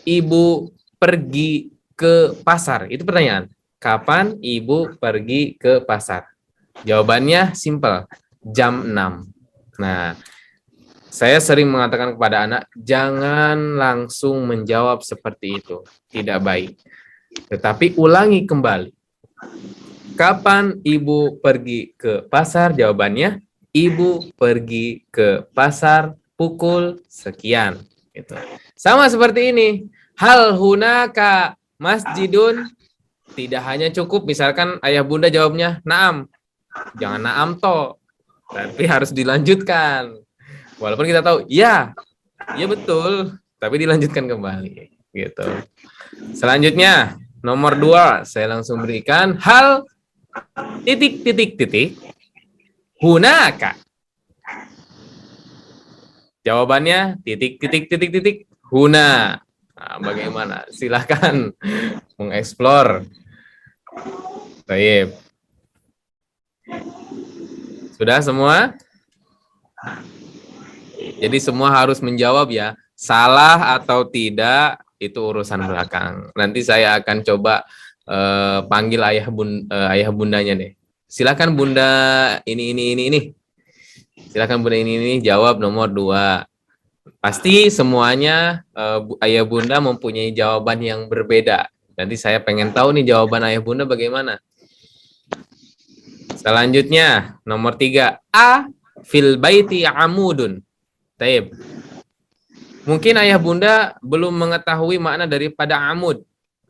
ibu pergi ke pasar? Itu pertanyaan. Kapan ibu pergi ke pasar? Jawabannya simple, jam 6. Nah, saya sering mengatakan kepada anak, jangan langsung menjawab seperti itu. Tidak baik. Tetapi ulangi kembali. Kapan ibu pergi ke pasar? Jawabannya, ibu pergi ke pasar pukul sekian. Gitu. Sama seperti ini. Hal hunaka masjidun. Tidak hanya cukup misalkan ayah bunda jawabnya naam. Jangan naam toh. Tapi harus dilanjutkan. Walaupun kita tahu, ya betul. Tapi dilanjutkan kembali. Gitu. Selanjutnya, nomor 2. Saya langsung berikan hal titik. Hunaka. Jawabannya titik. Huna. Nah, bagaimana? Silakan mengeksplor. Baik. Sudah semua? Jadi semua harus menjawab ya. Salah atau tidak itu urusan belakang. Nanti saya akan coba panggil ayah bundanya deh. Silakan bunda ini. Silakan bunda ini jawab nomor 2. Pasti semuanya ayah bunda mempunyai jawaban yang berbeda. Nanti saya pengen tahu nih jawaban ayah bunda bagaimana. Selanjutnya nomor 3. A fil baiti amudun. Taib. Mungkin ayah bunda belum mengetahui makna daripada amud.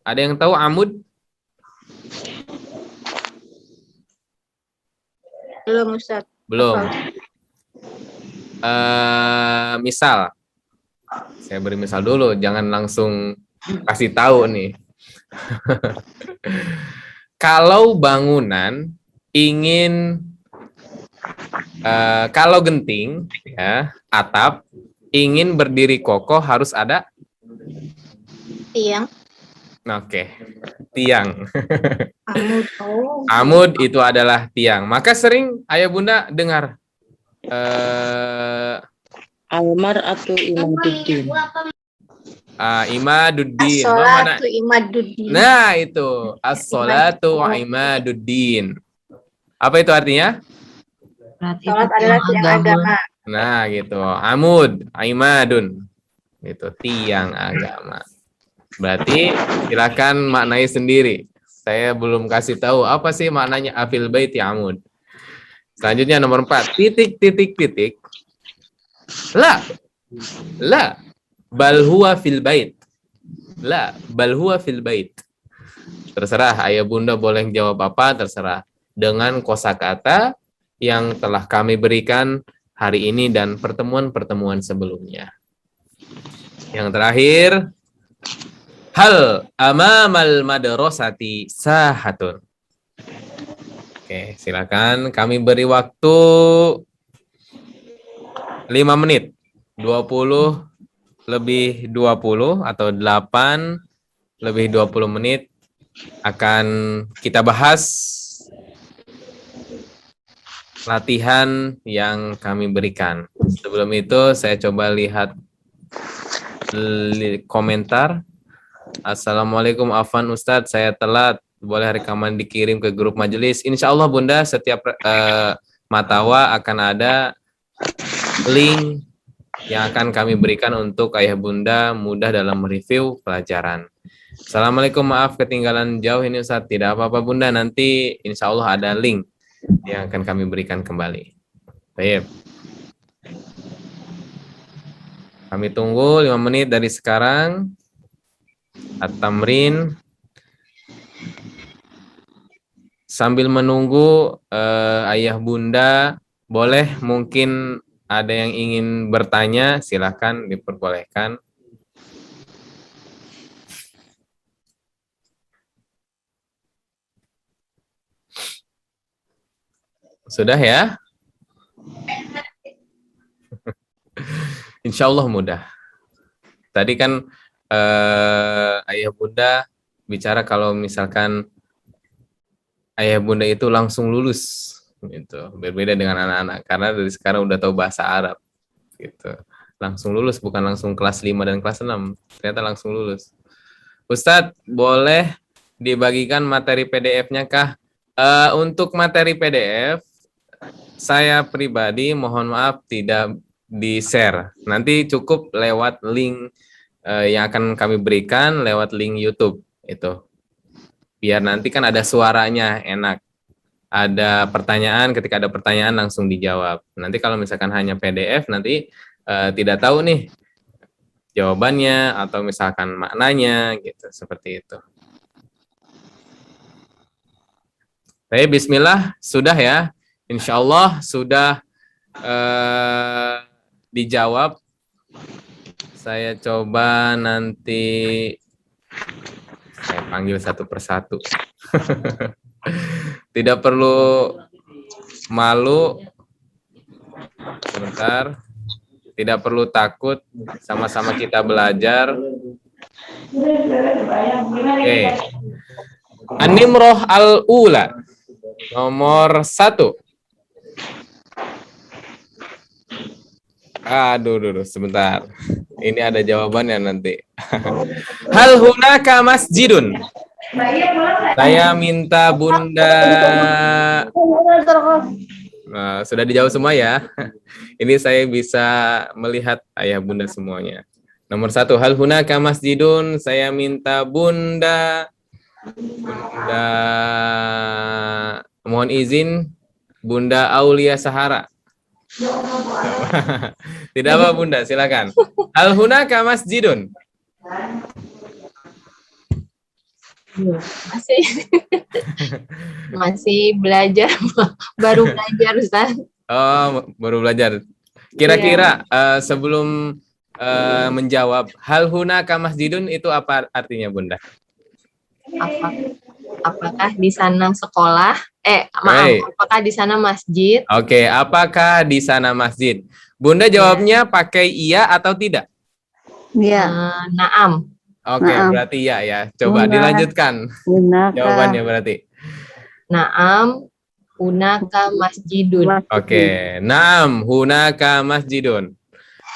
Ada yang tahu amud? Belum, Ustaz. Belum. Misal, saya beri misal dulu, jangan langsung kasih tahu nih. Kalau bangunan ingin, kalau genting, ya, atap ingin berdiri kokoh harus ada Tiang. Oke, tiang. Amud. Oh. Amud itu adalah tiang. Maka sering ayah bunda dengar Almar atau Imaduddin. Imaduddin. As-sholatu imaduddin. Nah, itu as-sholatu imaduddin. Apa itu artinya? Sholat adalah tiang agama. Nah, gitu. Amud, imadun. Itu tiang agama. Berarti silakan maknai sendiri. Saya belum kasih tahu apa sih maknanya afil baiti amud. Selanjutnya nomor 4. Titik. La. Bal huwa fil bait. La, bal huwa fil bait. Terserah ayah bunda boleh jawab apa, terserah. Dengan kosakata yang telah kami berikan hari ini dan pertemuan-pertemuan sebelumnya. Yang terakhir, hal amamal madrasati sahatun. Oke, silakan kami beri waktu 5 menit. 20 lebih 20 atau 8 lebih 20 menit akan kita bahas latihan yang kami berikan. Sebelum itu saya coba lihat komentar. Assalamualaikum Afan Ustadz, saya telat. Boleh rekaman dikirim ke grup majelis. Insya Allah Bunda, setiap matawa akan ada link yang akan kami berikan untuk ayah bunda mudah dalam mereview pelajaran. Assalamualaikum, maaf ketinggalan jauh ini Ustaz. Tidak apa-apa bunda, nanti insya Allah ada link yang akan kami berikan kembali. Baik. Kami tunggu 5 menit dari sekarang. At-tamrin. Sambil menunggu ayah bunda, boleh mungkin ada yang ingin bertanya, silakan diperbolehkan. Sudah ya? Insya Allah mudah. Tadi kan ayah bunda bicara kalau misalkan ayah bunda itu langsung lulus, gitu. Berbeda dengan anak-anak karena dari sekarang udah tahu bahasa Arab, gitu. Langsung lulus, bukan langsung kelas 5 dan kelas 6. Ternyata langsung lulus. Ustadz, boleh dibagikan materi PDF-nya kah? Untuk materi PDF, saya pribadi mohon maaf tidak di-share. Nanti cukup lewat link yang akan kami berikan lewat link YouTube itu. Biar nanti kan ada suaranya enak. Ada pertanyaan, ketika ada pertanyaan langsung dijawab. Nanti kalau misalkan hanya PDF nanti tidak tahu nih jawabannya atau misalkan maknanya gitu, seperti itu. Baik, bismillah, sudah ya. Insya Allah sudah dijawab. Saya coba nanti saya panggil satu persatu. Tidak perlu malu. Sebentar. Tidak perlu takut. Sama-sama kita belajar. Oke. An-Nimroh al-Ula. Nomor 1. Aduh, sebentar. Ini ada jawabannya nanti. Hal hunaka masjidun. Saya minta bunda. Nah, sudah dijawab semua ya. Ini saya bisa melihat ayah bunda semuanya. Nomor 1, hal hunaka masjidun. Saya minta bunda. Mohon izin, Bunda Aulia Sahara. Tidak apa bunda, silakan. Hal hunaka masjidun. Masih belajar, baru belajar Ustaz. Oh, baru belajar. Kira-kira sebelum menjawab hal hunaka masjidun itu apa artinya bunda? Apakah di sana sekolah? Apakah di sana masjid? Oke, apakah di sana masjid? Bunda jawabnya pakai iya atau tidak? Iya. Naam. Oke, berarti iya ya. Coba dilanjutkan jawabannya berarti. Naam, hunaka masjidun. Oke, naam, hunaka masjidun.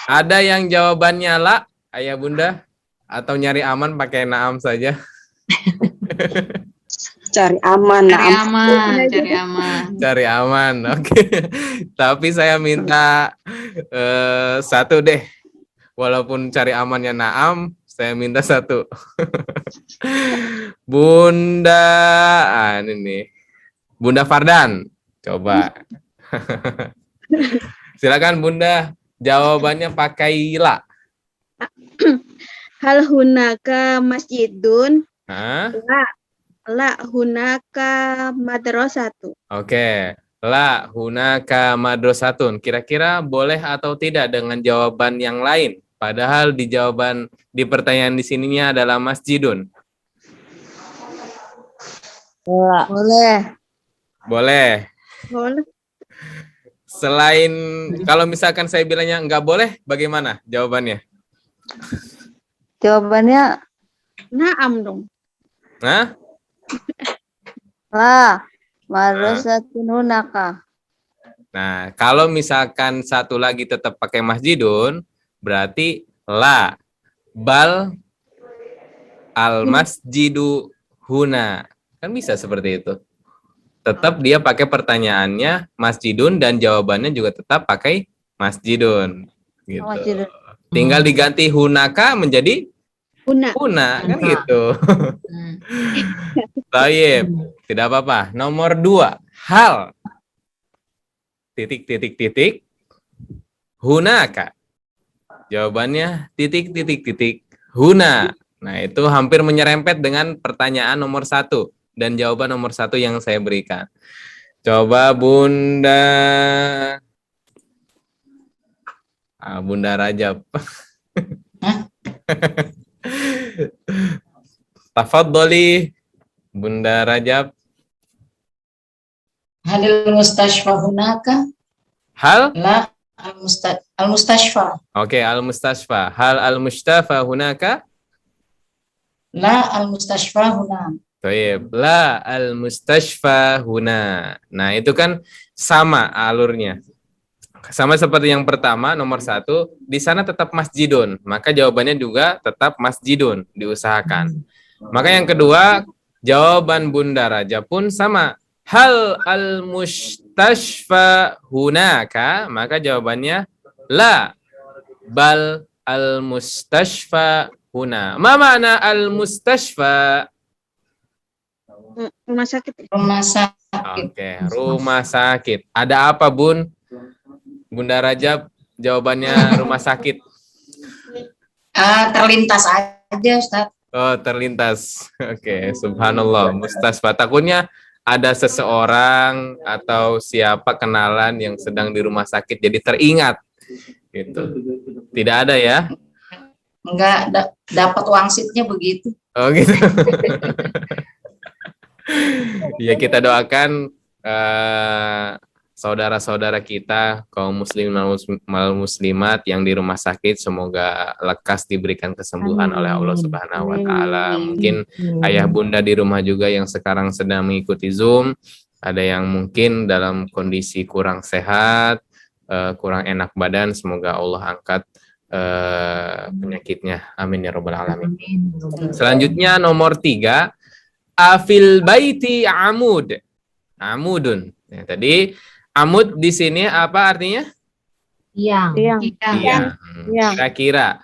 Ada yang jawabannya la, ayah bunda? Atau nyari aman pakai naam saja? Cari aman. Cari aman, oke. Tapi saya minta satu deh. Walaupun cari amannya naam, saya minta satu. Bunda, ini nih. Bunda Fardan, coba. Silakan Bunda, jawabannya pakai la. Hal hunaka masjidun. Hah? La hunaka madrasatu. Oke. La hunaka madrasatun. Kira-kira boleh atau tidak dengan jawaban yang lain? Padahal di jawaban di pertanyaan di sininya adalah masjidun. Boleh. Boleh. Selain kalau misalkan saya bilangnya enggak boleh, bagaimana jawabannya? Jawabannya Naam dong. Hah? lah. Madrasatun hunaka. Nah, kalau misalkan satu lagi tetap pakai masjidun, berarti la bal al masjidu huna. Kan bisa seperti itu. Tetap dia pakai pertanyaannya masjidun dan jawabannya juga tetap pakai masjidun. gitu. Masjidun. Tinggal diganti hunaka menjadi Huna. huna kan Huna. gitu. Hmm. Taib, tidak apa-apa. Nomor 2, hal titik titik titik hunaka. Jawabannya titik titik titik huna. Nah, itu hampir menyerempet dengan pertanyaan nomor 1 dan jawaban nomor 1 yang saya berikan. Coba Bunda Bunda Rajab. Tafadholi Bunda Rajab. Halil mustashfa hunaka? Hal? La al-mustashfa. Oke, al-mustashfa. Hal al-mustafa hunaka? La al-mustashfa huna. Baik, la al-mustashfa huna. Nah, itu kan sama alurnya. Sama seperti yang pertama, nomor 1, di sana tetap masjidun. Maka jawabannya juga tetap masjidun, diusahakan. Maka yang kedua, jawaban Bunda Raja pun sama. Hal al-mustashfa hunaka, maka jawabannya la, bal al-mustashfa huna. Ma makna al-mustashfa? Rumah sakit. Rumah sakit. Oke, rumah sakit. Ada apa, Bun? Bunda Rajab, jawabannya rumah sakit. Terlintas aja, Ustaz. Oh, terlintas. Oke, subhanallah. Mustasfa. Takutnya ada seseorang atau siapa kenalan yang sedang di rumah sakit jadi teringat. Gitu. Tidak ada ya? Enggak dapat wangsitnya begitu. Oh, gitu. Ya, kita doakan saudara-saudara kita, kaum muslim dan muslimat yang di rumah sakit, semoga lekas diberikan kesembuhan oleh Allah Subhanahu wa taala. Mungkin ayah bunda di rumah juga yang sekarang sedang mengikuti Zoom, ada yang mungkin dalam kondisi kurang sehat, kurang enak badan, semoga Allah angkat penyakitnya. Amin ya rabbal alamin. Selanjutnya nomor 3, afil baiti amud. Amudun. Ya, tadi amud di sini apa artinya? Tiang. Tiang. Kira-kira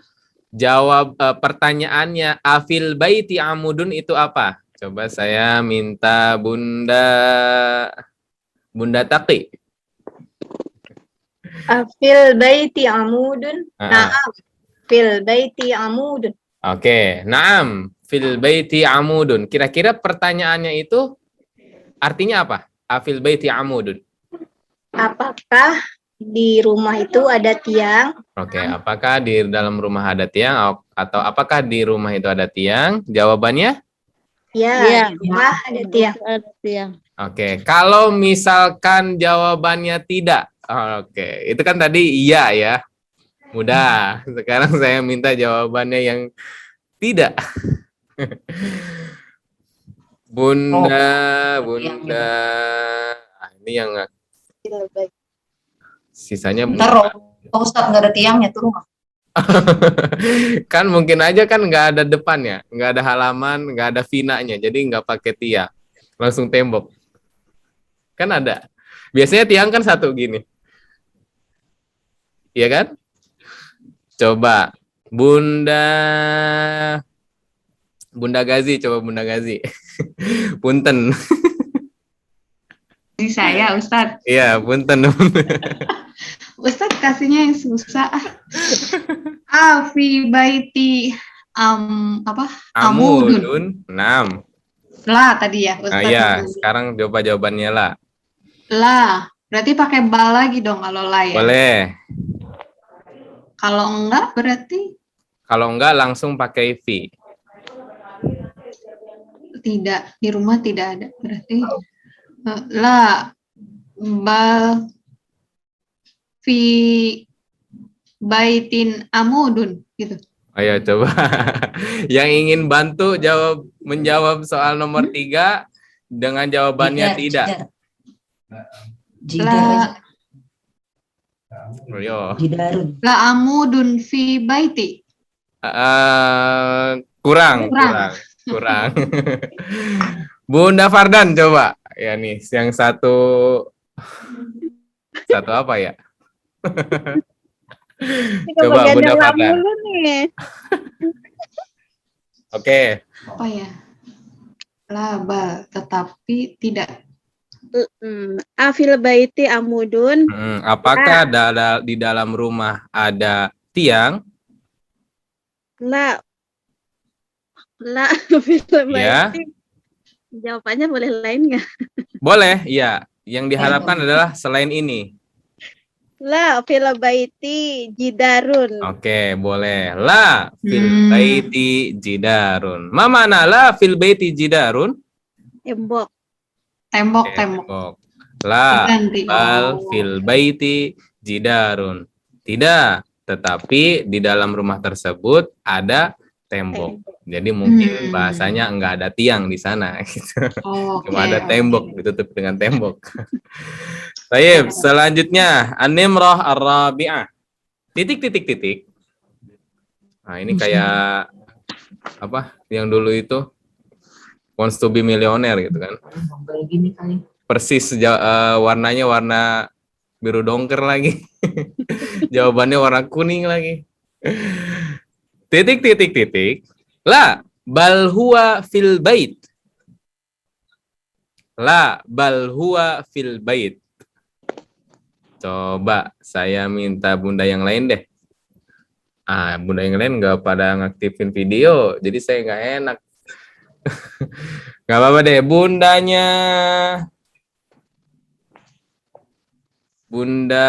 jawab pertanyaannya afil baiti amudun itu apa? Coba saya minta Bunda Taqi. Fil baiti amudun. Naam. Fil baiti amudun. Oke, naam. Fil baiti amudun. Kira-kira pertanyaannya itu artinya apa? Afil baiti amudun. Apakah di rumah itu ada tiang? Oke, apakah di dalam rumah ada tiang atau apakah di rumah itu ada tiang? Jawabannya? Ya, di rumah ada tiang. Ada tiang. Oke, kalau misalkan jawabannya tidak. Oke, itu kan tadi iya ya. Mudah. Sekarang saya minta jawabannya yang tidak. Bunda. Ini yang sisanya Ntar Ustaz nggak ada tiangnya tuh rumah. kan mungkin aja kan nggak ada depannya, nggak ada halaman, nggak ada vinanya, jadi nggak pakai tiang, langsung tembok. Kan ada. Biasanya tiang kan satu gini. Iya kan? Coba Bunda Gazi, coba Bunda Gazi. Punten. Ini saya, Ustadz. Iya, punten. Ustadz kasihnya yang susah. Fi baiti amudun. 6. Lah tadi ya, Ustadz. Iya, sekarang coba jawabannya lah. Lah, berarti pakai bal lagi dong kalau lah ya. Boleh. Kalau enggak berarti Kalau enggak langsung pakai V. tidak, di rumah tidak ada. Berarti la bal fi baitin amudun gitu. Ayo coba. Yang ingin bantu menjawab soal nomor 3 dengan jawabannya tidak. Jidar. Ayo. Jidarun. La amudun fi baiti. Kurang. Bunda Fardan coba. Ya nih, yang satu apa ya? Ini Coba kebagian Bunda yang lam Fatan. dulu nih. Oke. Apa ya? Bal, tetapi tidak. Afil baiti amudun. Apakah di dalam rumah ada tiang? La afil Ya. baiti. Jawabannya boleh lain nggak? Boleh, iya. Yang diharapkan adalah selain ini. La fil baiti jidarun. Oke, boleh. La fil baiti jidarun. Ma mana la fil baiti jidarun? Tembok. Tembok. La Diganti. bal fil baiti jidarun. Tidak, tetapi di dalam rumah tersebut ada tembok. Jadi mungkin bahasanya enggak ada tiang di sana gitu. Cuma ada tembok, ditutup dengan tembok. Baik, selanjutnya An-Nimrah Ar-Rabi'ah. Titik. Nah, ini kayak apa? Yang dulu itu wants to be millionaire gitu kan. Persis warnanya warna biru dongker lagi. Jawabannya warna kuning lagi. Titik. La bal huwa fil bait. La bal huwa fil bait. Coba saya minta bunda yang lain deh. Bunda yang lain nggak pada ngaktifin video, jadi saya nggak enak. Nggak apa-apa deh, bundanya. Bunda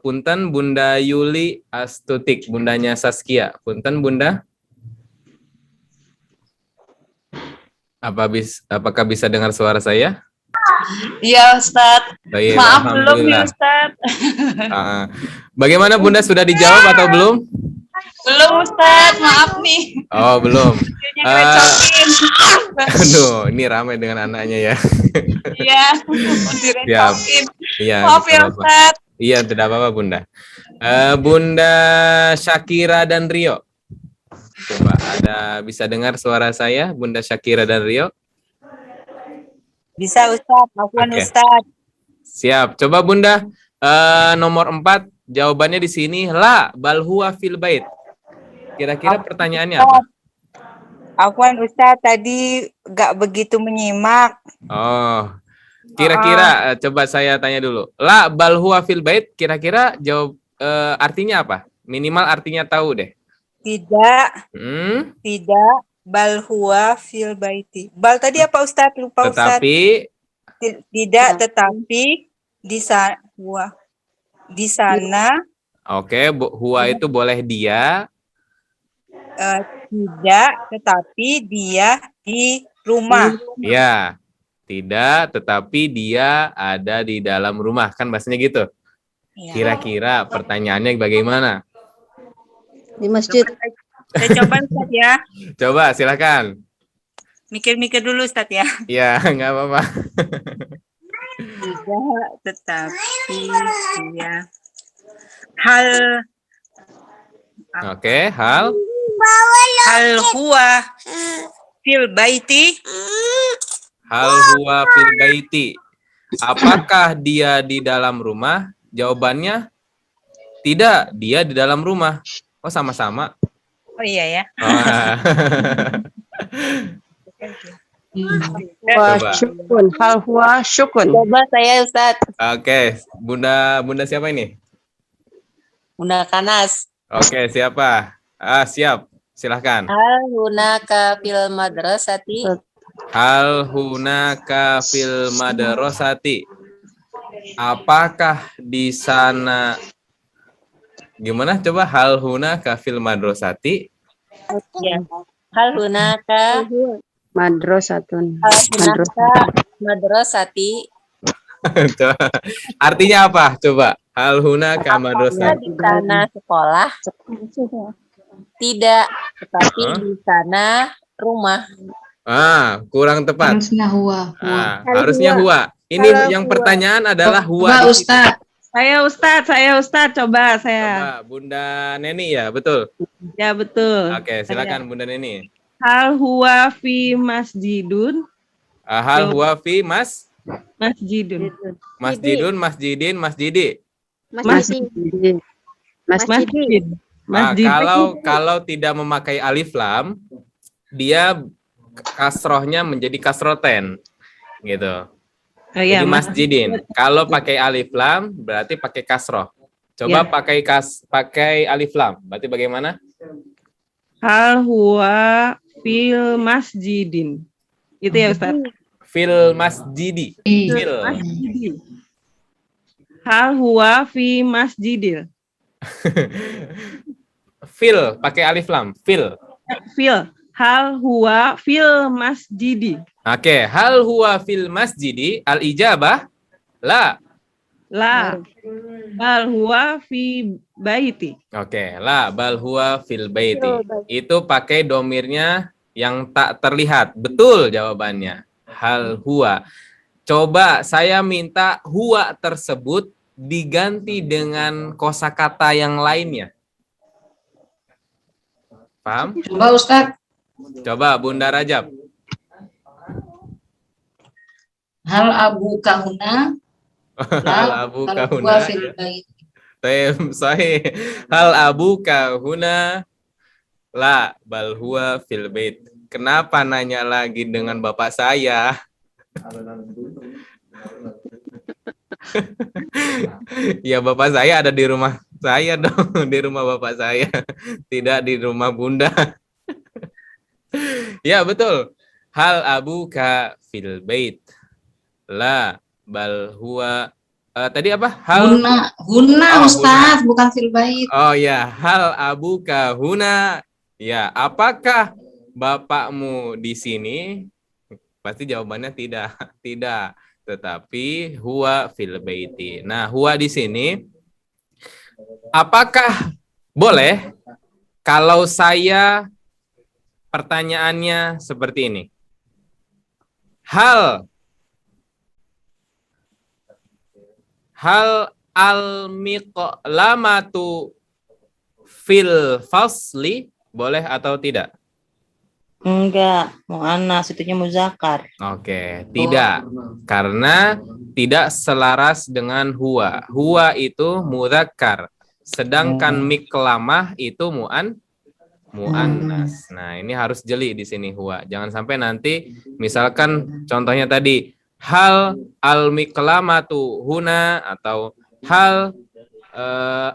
Punten, Bunda Yuli Astutik, bundanya Saskia. Punten, Bunda. Apakah bisa dengar suara saya? Iya, Ustadz. Baik, Maaf belum nih, alhamdulillah. Ustadz. Bagaimana Bunda, sudah dijawab atau belum? Belum, Ustadz. Maaf nih. Oh, belum. Videonya ngerecokin. Aduh, ini ramai dengan anaknya ya. Iya, direcokin. Iya. Maaf ya, tidak apa-apa. Ustadz. Iya, tidak apa-apa Bunda. Bunda Syakira dan Rio. Coba bisa dengar suara saya, Bunda Syakira dan Rio? Bisa, Ustadz. Maafkan Oke. Ustadz. Siap. Coba Bunda, nomor 4, jawabannya di sini, la bal huwa fil bait. Kira-kira pertanyaannya apa? Afwan Ustadz, tadi nggak begitu menyimak. Oh, kira-kira coba saya tanya dulu. La bal huwa fil bait, kira-kira jawab artinya apa? Minimal artinya tahu deh. Tidak, bal huwa fil baiti. Bal tadi apa Ustadz? Lupa Ustadz. Tetapi Tidak, tetapi di sana. Oke, huwa itu boleh dia. Tidak, tetapi dia di rumah. Ya, tidak, tetapi dia ada di dalam rumah. Kan bahasanya gitu. Ya. Kira-kira pertanyaannya bagaimana? Di masjid. Saya coba Ustadz ya. Coba, silakan. Mikir-mikir dulu Ustadz ya. Ya, nggak apa-apa. Tidak, tetapi dia. Oke, hal Huwa fil baiti. Hal huwa fil baiti. Apakah dia di dalam rumah? Jawabannya tidak, dia di dalam rumah. Oh, sama-sama. Oh iya ya. Coba. Hal huwa syukun. Coba saya Ustadz. Oke, Bunda siapa ini? Bunda Kanas. Oke, siapa? Siap. Silahkan. Hal hunaka fil madrasati. Hal hunaka fil madrasati. Apakah di sana, gimana coba, hal hunaka fil madrasati? Ya. Hal hunaka Madrasatun. madrasati. Coba. Artinya apa? Coba. Hal hunaka madrasati. Di sana sekolah. Tidak, tetapi di sana rumah. Kurang tepat. Harusnya huwa. Harusnya huwa. Ini yang pertanyaan adalah huwa. Ustadz. Saya Ustadz, coba saya. Coba, Bunda Neni ya, betul? Ya betul. Oke, silakan Bunda Neni. Hal huwa fi masjidun. Hal huwa fi Masjidun. masjidun, masjidin, masjidi. Masjid. Masjid. Masjid. Nah, Masjid. kalau tidak memakai alif lam, dia kasrohnya menjadi kasroten, gitu. Oh, iya, Jadi masjidin. Kalau pakai alif lam, berarti pakai kasroh. Coba Ya. pakai alif lam, berarti bagaimana? Hal huwa fil masjidin. Itu ya Ustaz. Fil masjidi. Fil. Masjidi. Hal huwa fi masjidil. Fil, pakai alif lam. Fil. Fil. Hal huwa fil masjidi. Oke, hal huwa fil masjidi, al ijabah la. La. Bal huwa fi baiti. Oke, la bal huwa fil baiti. Itu pakai domirnya yang tak terlihat. Betul jawabannya. Hal huwa. Coba saya minta huwa tersebut diganti dengan kosakata yang lainnya. Paham? Coba Ustaz. Coba Bunda Rajab. Hal abu kahuna. Hal abu Hal kahuna. huwa fil bait. Sahih. Hal abu kahuna. La bal huwa fil bait. Kenapa nanya lagi dengan bapak saya? Ya bapak saya ada di rumah saya dong, di rumah bapak saya, tidak di rumah bunda. Ya betul. Hal abuka fil bait. La bal huwa tadi apa? Hal Huna Oh, Ustaz, bukan fil bait. Oh ya, hal abuka huna. Ya, apakah bapakmu di sini? Pasti jawabannya tidak, tidak. Tetapi huwa fil baiti. Nah, huwa di sini apakah boleh kalau saya pertanyaannya seperti ini? Hal al-miqlamatu fil fasli boleh atau tidak? Enggak, mu'annas, itunya muzakkar. Oke, tidak. Karena tidak selaras dengan huwa. Huwa itu mudzakkar. Sedangkan miklamah itu mu'annas. Nah, ini harus jeli di sini huwa. Jangan sampai nanti misalkan contohnya tadi hal al-miklamatu huna atau hal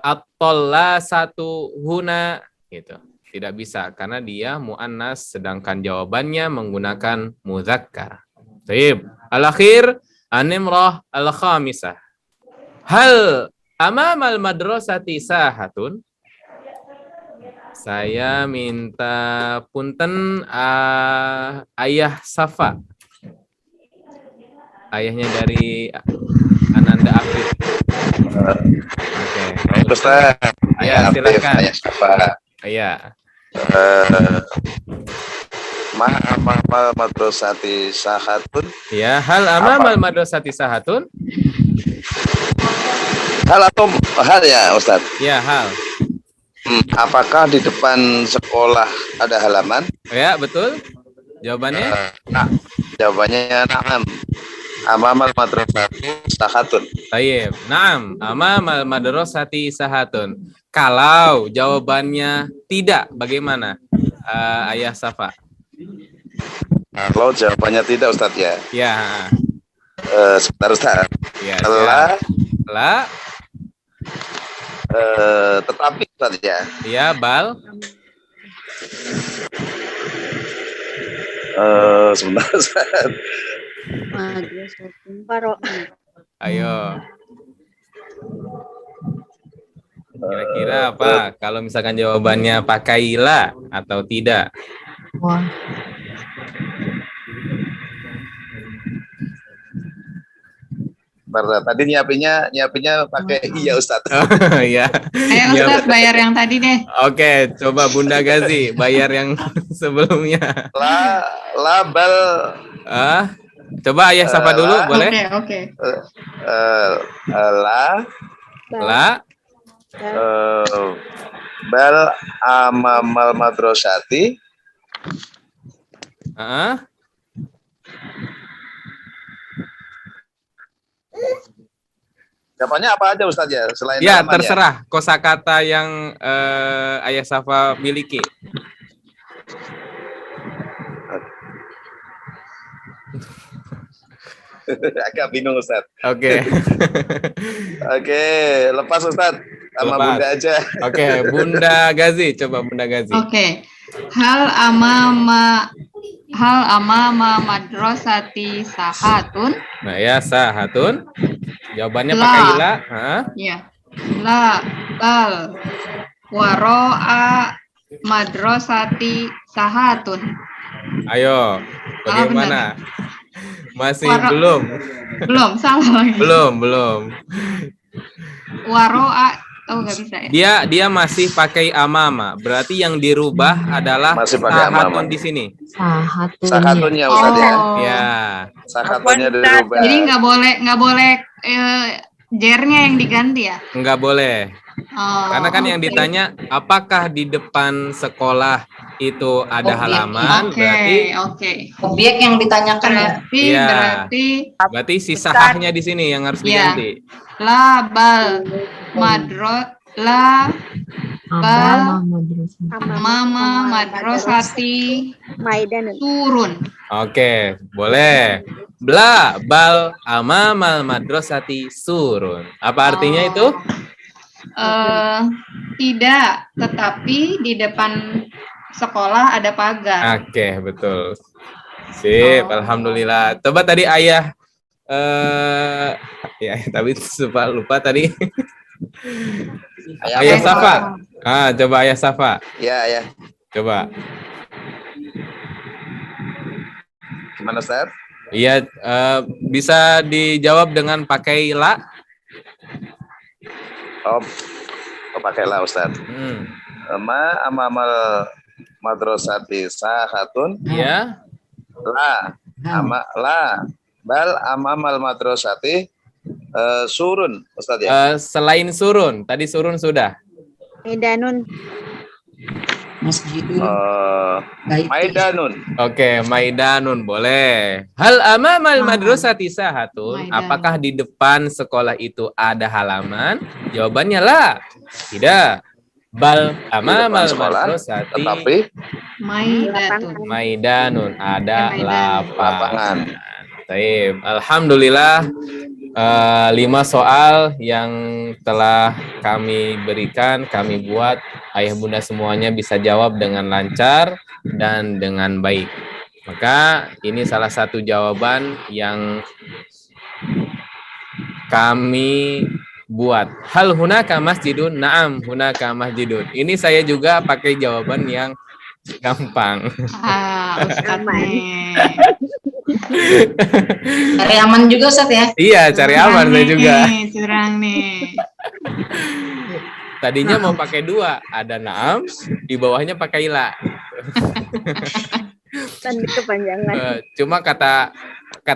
at-tallasatu huna gitu. Tidak bisa karena dia mu'annas sedangkan jawabannya menggunakan mudzakkar. Baik. Al-akhir an-nimrah al-khamisah. Hal amamal madrasati sahatun? Saya minta punten Ayah Safa. Ayahnya dari Ananda Afif. Oke. Ustaz. Ayah silakan. Ayah Safa. Iya. Ma'amal madrasati sahatun. Ya, hal amamal madrasati sahatun. Hal atau hal ya, Ustaz? Ya, hal. Apakah di depan sekolah ada halaman? Ya, betul. Jawabannya? Jawabannya na'am. Amamal madrasati sahatun. Tayyib. Naam, amamal madrasati sahatun. Kalau jawabannya tidak, bagaimana? Ayah Safa. Kalau jawabannya tidak, Ustaz ya. Ya. Sebentar, Ustaz. Ya. Tetapi Ustaz ya. Ya, bal. Sebentar, Ustaz. Ayo. Kira-kira apa? Kalau misalkan jawabannya pakailah atau tidak? Wah. Tadi nyiapinnya pakai iya Ustaz. Iya. Ayo Ustaz bayar yang tadi deh. Oke, coba Bunda Gazi bayar yang sebelumnya. Labal. Coba Ayah Safa dulu, boleh? Oke. Bal amamal madrasati. Jawabannya apa aja Ustadz ya selain Ya, halaman terserah kosakata yang Ayah Safa miliki. Agak bingung Ustadz. Oke. Oke, lepas Ustadz sama Lepas. Bunda aja. Oke, Bunda Gazi, coba Bunda Gazi. Oke. Hal amama madrasati sahatun. Nah, ya sahatun. Jawabannya La. pakai ila. Hah? Ya. La bal waro'a madrasati sahatun. Ayo, bagaimana? Masih belum? Belum, salah lagi. Belum. Waro'a, nggak bisa ya. Dia masih pakai amama. Berarti yang dirubah adalah Masih pakai sahatun amama. di sini. Sahatunnya Ustadz ya. Ya. Sahatunnya dirubah. Jadi nggak boleh jernya yang diganti ya. Enggak boleh. Oh, Karena kan yang oke. ditanya apakah di depan sekolah itu ada halaman, Oke, berarti oke. Objek yang ditanyakan ya. berarti si sahahnya di sini yang harus Iya. diganti. La bal mama madrasati turun. Oke, boleh. Bla bal amamal madrasati surun. Apa artinya itu? Tidak, tetapi di depan sekolah ada pagar. Oke, betul. Sip, alhamdulillah. Coba tadi ayah ya tapi lupa tadi. Ayah Safa. Coba Ayah Safa. Ya. Coba. Gimana Ustadz? Iya, bisa dijawab dengan pakai la. Oh pakailah Ustadz. Ma amamal madrasati sahatun. Ya. La bal amamal madrasati surun Ustadz ya. Selain surun, tadi surun sudah. Maidanun. Masjidun. Maidanun. Oke, Maidanun boleh. Hal amamal madrasati sahatun. Apakah di depan sekolah itu ada halaman? Jawabannya la. Tidak. Bal amamal madrasati Tetapi Maidanun, ada lapangan. Baik, alhamdulillah 5 soal yang telah kami berikan, kami buat, ayah bunda semuanya bisa jawab dengan lancar dan dengan baik. Maka ini salah satu jawaban yang kami buat. Hal hunaka masjidun? Naam, hunaka masjidun. Ini saya juga pakai jawaban yang gampang. Ustaz nih. Cari aman juga Ustaz ya? Iya, cari aman saya juga. Curang nih. Tadinya mau pakai 2, ada naam, di bawahnya pakai la. Dan kepanjangan. Cuma kata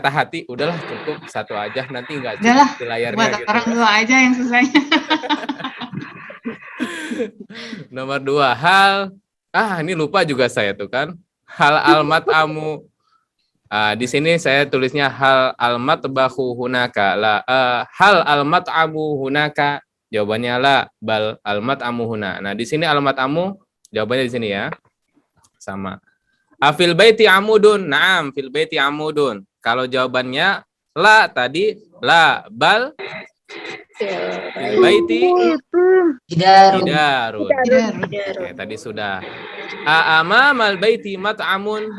hati, udahlah cukup 1 aja, nanti nggak Udahlah, cukup di layarnya buat gitu. orang 2 aja yang susahnya. Nomor 2, hal, ini lupa juga saya tuh kan. Hal almat amu. Di sini saya tulisnya hal almat bahu hunaka. Hal almat amu hunaka. Jawabannya la, bal almat amu huna. Nah, di sini almat amu, jawabannya di sini ya. Sama. Afil baiti amudun. Naam, fil baiti amudun. Kalau jawabannya la tadi, la, bal fil baiti Idarun. Oke, tadi sudah. Amamal baiti mat'amun.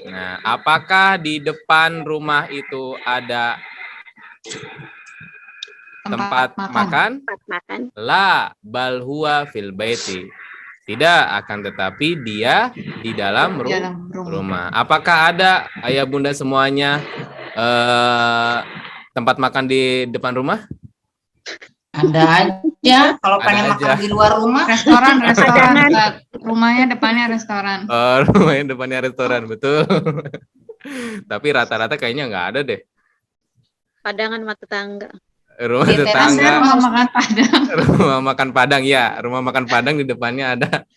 Nah, apakah di depan rumah itu ada tempat makan? La, bal huwa fil baiti. Tidak, akan tetapi dia di dalam rumah. Apakah ada ayah bunda semuanya tempat makan di depan rumah? Ada aja. Kalau pengen makan di luar rumah. Restoran. Rumahnya depannya restoran. Oh, rumahnya depannya restoran, betul. Tapi rata-rata kayaknya nggak ada deh. Padangan sama tetangga. Rumah Di teras tetangga. rumah makan Padang. Rumah makan Padang, ya. Rumah makan Padang di depannya ada.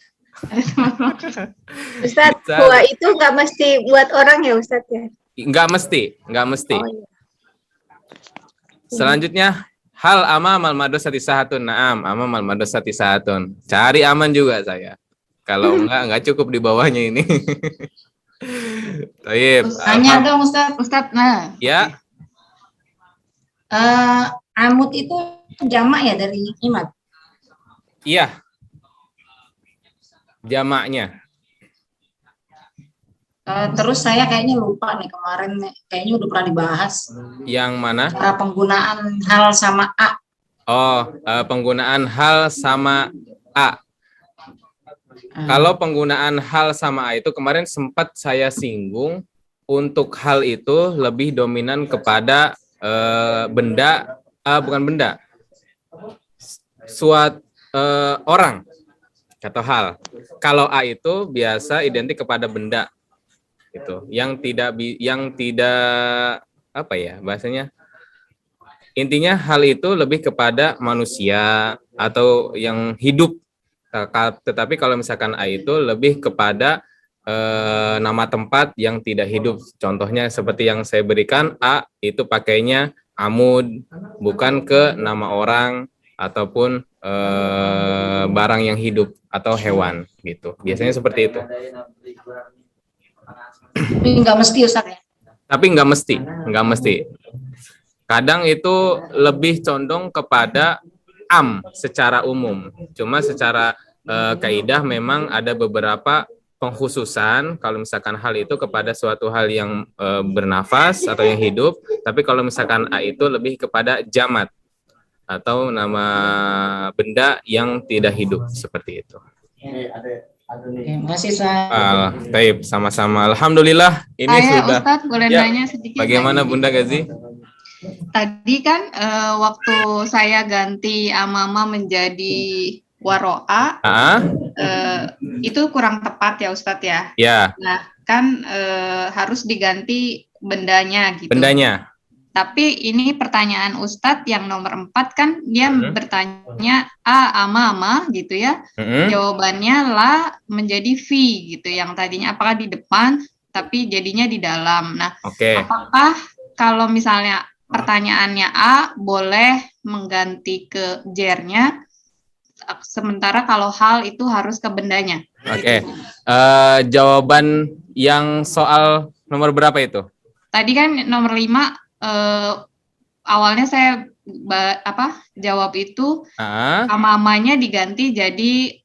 Ustadz, gua itu nggak mesti buat orang ya Ustadz ya? Nggak mesti. Oh, iya. Selanjutnya, Hal amamal madrasati sahatun. Naam, amamal madrasati sahatun. Cari aman juga saya. Kalau enggak cukup di bawahnya ini. Baik. Tanya dong Ustaz. Nah, Ya. amud itu jamak ya dari imad. Iya. Jamaknya. Terus saya kayaknya lupa nih kemarin nih, kayaknya udah pernah dibahas Yang mana? cara penggunaan hal sama a. Oh, penggunaan hal sama a. Kalau penggunaan hal sama a itu kemarin sempat saya singgung, untuk hal itu lebih dominan kepada benda, bukan benda, suatu orang atau hal. Kalau a itu biasa identik kepada benda, itu yang tidak apa ya bahasanya, intinya hal itu lebih kepada manusia atau yang hidup. Tetapi kalau misalkan a itu lebih kepada nama tempat yang tidak hidup. Contohnya seperti yang saya berikan, a itu pakainya amud, bukan ke nama orang ataupun barang yang hidup atau hewan gitu. Biasanya seperti itu. Tapi nggak mesti Ustaz ya. Tapi nggak mesti. Kadang itu lebih condong kepada am secara umum. Cuma secara kaidah memang ada beberapa pengkhususan kalau misalkan hal itu kepada suatu hal yang bernafas atau yang hidup. Tapi kalau misalkan a itu lebih kepada jamat atau nama benda yang tidak hidup seperti itu. Terima kasih Ustaz. Taib, sama-sama. Alhamdulillah ini Saya sudah. Ustadz boleh Ya, nanya sedikit? bagaimana lagi? Bunda Gazi? Tadi kan waktu saya ganti amama menjadi waro'a, itu kurang tepat ya Ustadz ya. Ya, Nah kan harus diganti bendanya gitu. bendanya. Tapi ini pertanyaan Ustadz yang nomor 4 kan dia bertanya amama gitu ya. Jawabannya la menjadi fi gitu. Yang tadinya apakah di depan tapi jadinya di dalam. Nah, Oke. apakah kalau misalnya pertanyaannya a boleh mengganti ke jernya, sementara kalau hal itu harus ke bendanya? Oke. Jawaban yang soal nomor berapa itu? Tadi kan nomor 5 awalnya saya jawab itu amamanya diganti jadi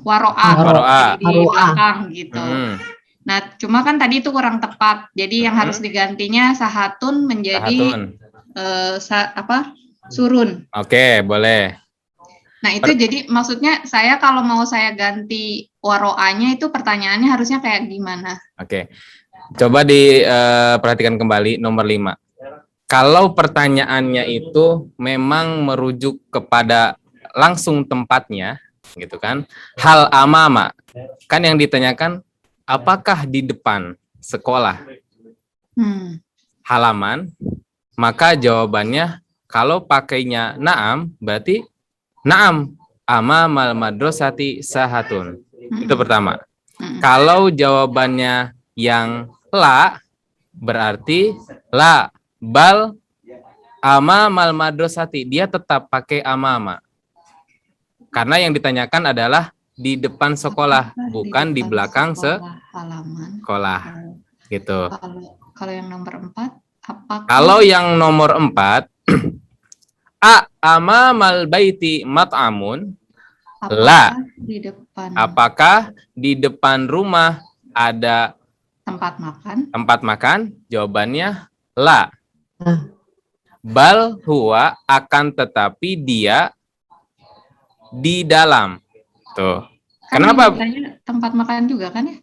waro'a di belakang gitu. Nah, cuma kan tadi itu kurang tepat. Jadi yang harus digantinya sahatun menjadi surun. Oke, boleh. Nah, itu jadi maksudnya saya kalau mau saya ganti waro'anya itu pertanyaannya harusnya kayak gimana? Oke. Coba diperhatikan kembali nomor 5. Kalau pertanyaannya itu memang merujuk kepada langsung tempatnya, gitu kan? Hal amama, kan yang ditanyakan apakah di depan sekolah halaman, maka jawabannya kalau pakainya naam, berarti naam amamal madrasati sahatun. Itu pertama. Kalau jawabannya yang la, berarti la bal amamal madrasati, dia tetap pakai amama. Karena yang ditanyakan adalah di depan sekolah, bukan di belakang sekolah. Gitu. Kalau yang nomor 4 apakah? Kalau yang nomor 4 amamal baiti mat'amun, la. Di depan Apakah di depan rumah ada tempat makan? Jawabannya la. Bal huwa, akan tetapi dia di dalam. Tuh. Kan Kenapa? Tempat makan juga kan ya?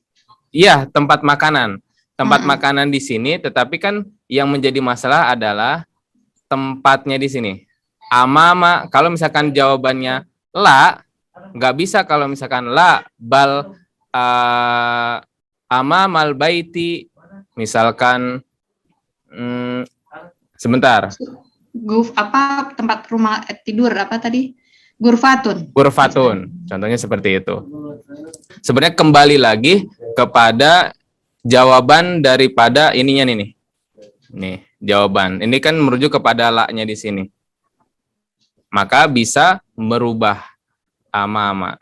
Iya, tempat makanan. Tempat makanan di sini, tetapi kan yang menjadi masalah adalah tempatnya di sini. Amama, kalau misalkan jawabannya la, nggak bisa kalau misalkan la bal amamal baiti, misalkan sebentar. Tempat rumah tidur apa tadi? Gurfatun. Contohnya seperti itu. Sebenarnya kembali lagi kepada jawaban daripada ininya nih. Nih, jawaban. Ini kan merujuk kepada la-nya di sini. maka bisa merubah ama-ama.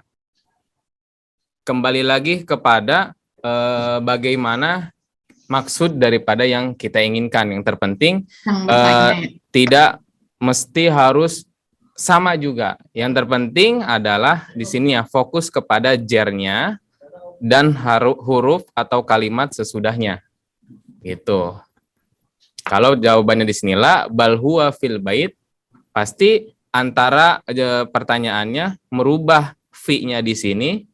Kembali lagi kepada bagaimana maksud daripada yang kita inginkan. Yang terpenting tidak mesti harus sama juga. Yang terpenting adalah di sini ya fokus kepada jernya dan huruf atau kalimat sesudahnya. Gitu. Kalau jawabannya di sini la bal huwa fil bait, pasti antara pertanyaannya merubah fi-nya di sini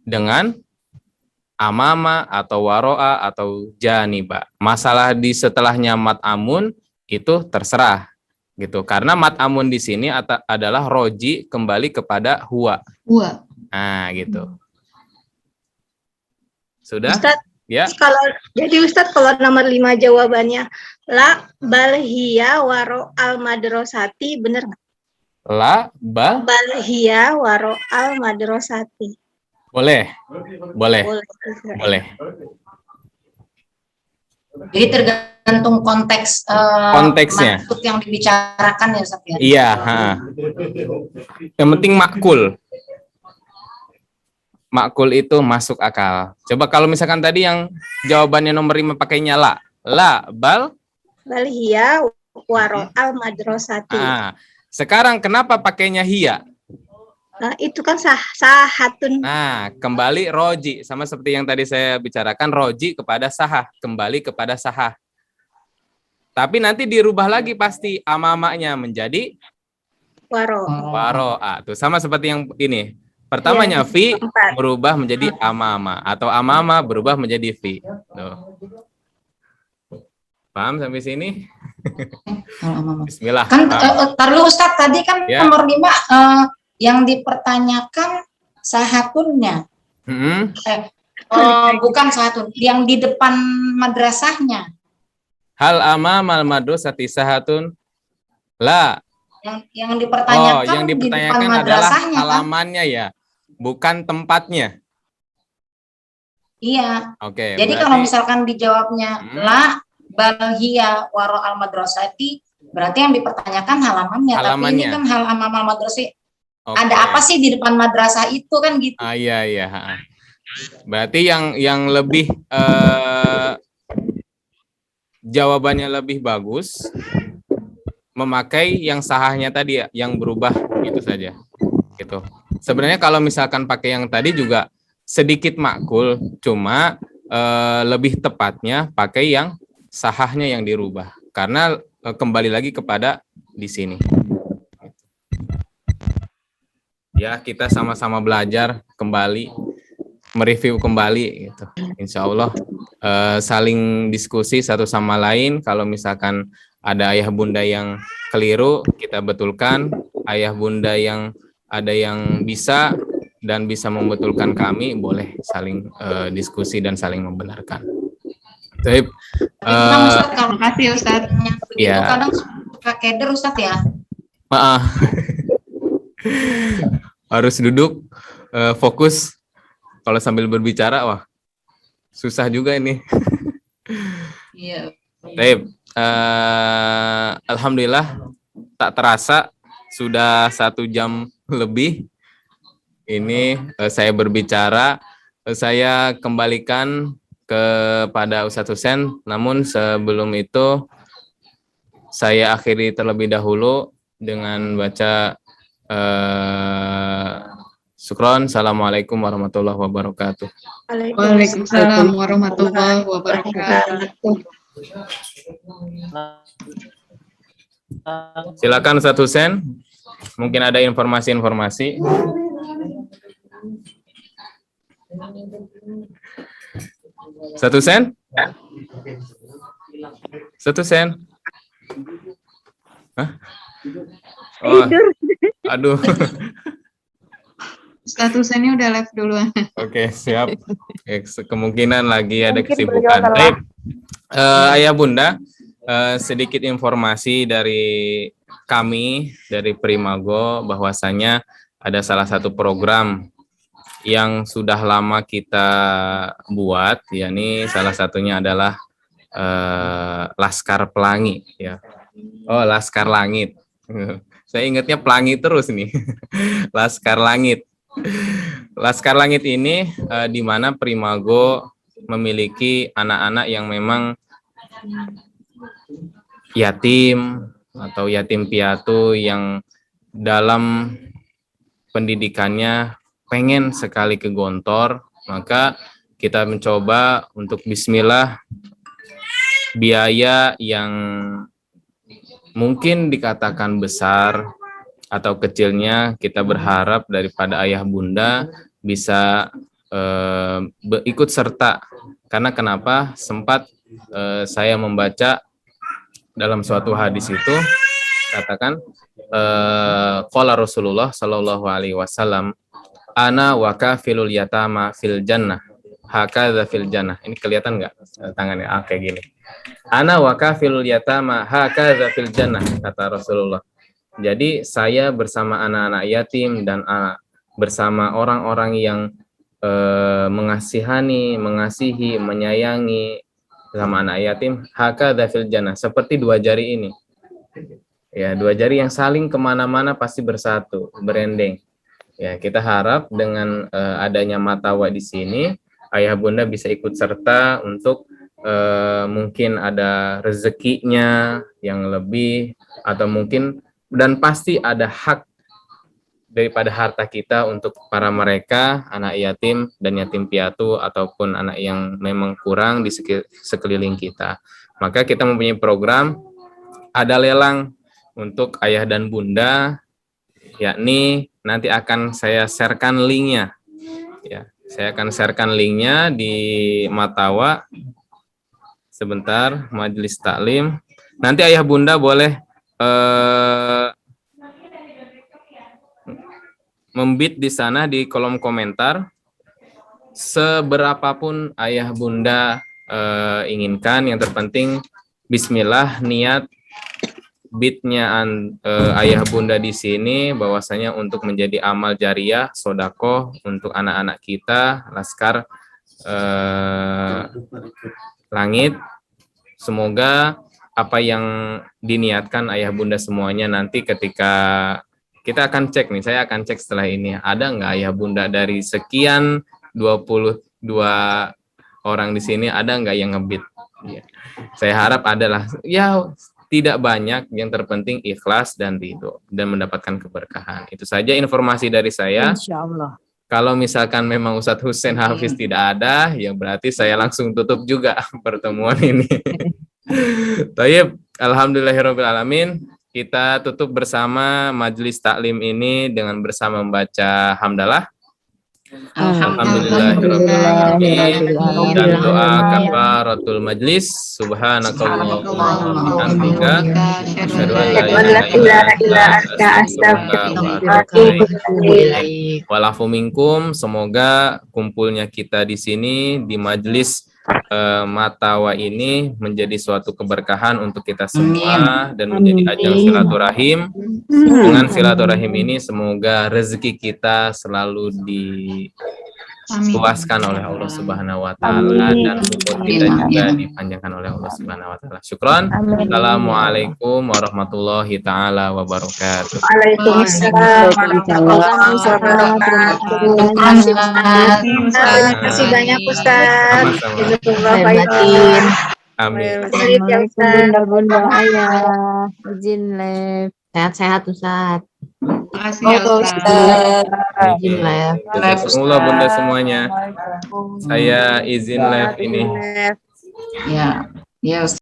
dengan amama atau waro'a atau janiba. Masalah di setelahnya mat amun itu terserah gitu. Karena mat amun di sini adalah roji kembali kepada huwa. Huwa. Nah, gitu. Sudah? Ustadz, ya. Jadi Ustadz kalau nomor 5 jawabannya la bal hiya waro al madrasati, bener nggak? La bal hiya waro al madrasati. Boleh. Jadi tergantung konteks konteksnya. maksud yang dibicarakan ya Ustaz ya. Iya, yang penting makul. Makul itu masuk akal. Coba kalau misalkan tadi yang jawabannya nomor 5 pakainya la bal hiya waro al madrasati. Sekarang kenapa pakainya hiya? Nah, itu kan sahatun. Nah, kembali roji sama seperti yang tadi saya bicarakan, roji kepada sahah, kembali kepada sahah. Tapi nanti dirubah lagi pasti ama-amanya menjadi waro. Tuh sama seperti yang ini. Pertamanya fi berubah menjadi ama-ama atau ama-ama berubah menjadi fi. Tuh. Paham sampai sini? Bismillah. Kan taruh Ustaz tadi kan ya. Nomor 5 yang dipertanyakan sahatunnya. Bukan sahatun, yang di depan madrasahnya. Hal amamal madrasati sahatun la. Yang dipertanyakan, yang dipertanyakan adalah halamannya kan? Ya, bukan tempatnya. Iya. Oke. Jadi kalau misalkan dijawabnya la bal hiya waro al madrasati, berarti yang dipertanyakan halamannya. Tapi ini kan hal amamal madrasati. Ada apa sih di depan madrasah itu kan gitu? Iya. Berarti yang lebih jawabannya lebih bagus memakai yang sahahnya tadi ya, yang berubah gitu saja. Gitu. Sebenarnya kalau misalkan pakai yang tadi juga sedikit makul, cuma lebih tepatnya pakai yang sahahnya yang dirubah. Karena kembali lagi kepada di sini. Ya, kita sama-sama belajar kembali, mereview kembali gitu. Insya Allah saling diskusi satu sama lain. Kalau misalkan ada ayah bunda yang keliru, kita betulkan. Ayah bunda yang ada yang bisa dan bisa membetulkan kami, boleh saling diskusi dan saling membenarkan. Baik. Terima kasih Ustaz. Ya. Kadang suka keder Ustaz ya. Harus duduk fokus. Kalau sambil berbicara, wah susah juga ini. Iya. Baik. Alhamdulillah tak terasa sudah 1 jam lebih ini saya berbicara. Saya kembalikan kepada Ustadz Husain, namun sebelum itu saya akhiri terlebih dahulu dengan baca syukron. Assalamualaikum warahmatullahi wabarakatuh. Waalaikumsalam warahmatullahi wabarakatuh. Silakan Ustadz Husain, mungkin ada informasi-informasi. Ustadz Husain? Ustadz Husain? Hah? Oh, aduh. Ustadz Husainnya udah live duluan. Oke, siap. Kemungkinan lagi ada kesibukan. Baik. Ayah bunda, sedikit informasi dari kami dari Primago bahwasanya ada salah satu program yang sudah lama kita buat, yakni salah satunya adalah Laskar Pelangi ya. Oh, Laskar Langit. Saya ingatnya pelangi terus nih. Laskar Langit. Laskar Langit ini di mana Primago memiliki anak-anak yang memang yatim atau yatim piatu yang dalam pendidikannya pengen sekali ke Gontor, maka kita mencoba untuk bismillah biaya yang mungkin dikatakan besar atau kecilnya, kita berharap daripada ayah bunda bisa ikut serta. Karena kenapa? Sempat saya membaca dalam suatu hadis itu katakan qala Rasulullah sallallahu alaihi wasallam, ana wa kafilul yatama fil jannah hakadza fil jannah. Ini kelihatan nggak tangannya? Kayak gini. Ana wa kafilul yatama hakadza fil jannah, kata Rasulullah. Jadi saya bersama anak-anak yatim dan bersama orang-orang yang mengasihi, menyayangi sama anak yatim, hakadza fil jannah, seperti dua jari ini. Ya, dua jari yang saling kemana-mana pasti bersatu, berendeng. Ya, kita harap dengan adanya matawa di sini, ayah bunda bisa ikut serta untuk mungkin ada rezekinya yang lebih, atau mungkin dan pasti ada hak daripada harta kita untuk para mereka, anak yatim dan yatim piatu, ataupun anak yang memang kurang di sekeliling kita. Maka kita mempunyai program, ada lelang untuk ayah dan bunda, yakni nanti akan saya sharekan linknya. Ya, saya akan sharekan linknya di Matawa. Sebentar, majelis taklim. Nanti ayah bunda boleh membit di sana di kolom komentar seberapapun ayah bunda inginkan. Yang terpenting bismillah, niat bitnya ayah bunda di sini bahwasanya untuk menjadi amal jariah, sodako untuk anak-anak kita Laskar Langit. Semoga apa yang diniatkan ayah bunda semuanya nanti ketika kita akan cek nih, saya akan cek setelah ini, ada nggak ayah bunda dari sekian 22 orang di sini, ada nggak yang ngebit? Ya. Saya harap adalah, ya tidak banyak, yang terpenting ikhlas dan ridho dan mendapatkan keberkahan. Itu saja informasi dari saya. Insya Allah. Kalau misalkan memang Ustadz Hussein Hafiz tidak ada, ya berarti saya langsung tutup juga pertemuan ini. Tayyib, alhamdulillahirabbil alamin. Kita tutup bersama majelis taklim ini dengan bersama membaca hamdalah. Alhamdulillahirabbil alamin dan doa kafaratul majlis. Subhanakallahumma wa bihamdika asyhadu an la ilaha illa anta astaghfiruka wa atubu ilaik. Walafu minkum, semoga kumpulnya kita di sini di majelis Matawa ini menjadi suatu keberkahan untuk kita semua dan menjadi ajang silaturahim. Dengan silaturahim ini semoga rezeki kita selalu diluaskan oleh Allah Subhanahu wa taala dan umur kita juga dipanjangkan oleh Allah Subhanahu wa taala. Syukran. Assalamualaikum warahmatullahi taala wabarakatuh. Waalaikumsalam warahmatullahi wabarakatuh. Terima kasih banyak Ustaz. Jazakallah khairan. Amin. Bunda ayah, izin live. Sehat-sehat Ustaz. Terima kasih ya Ustaz. Izin live. Jazakumullah bunda semuanya. Saya izin live ini. Ya, ya Ustaz.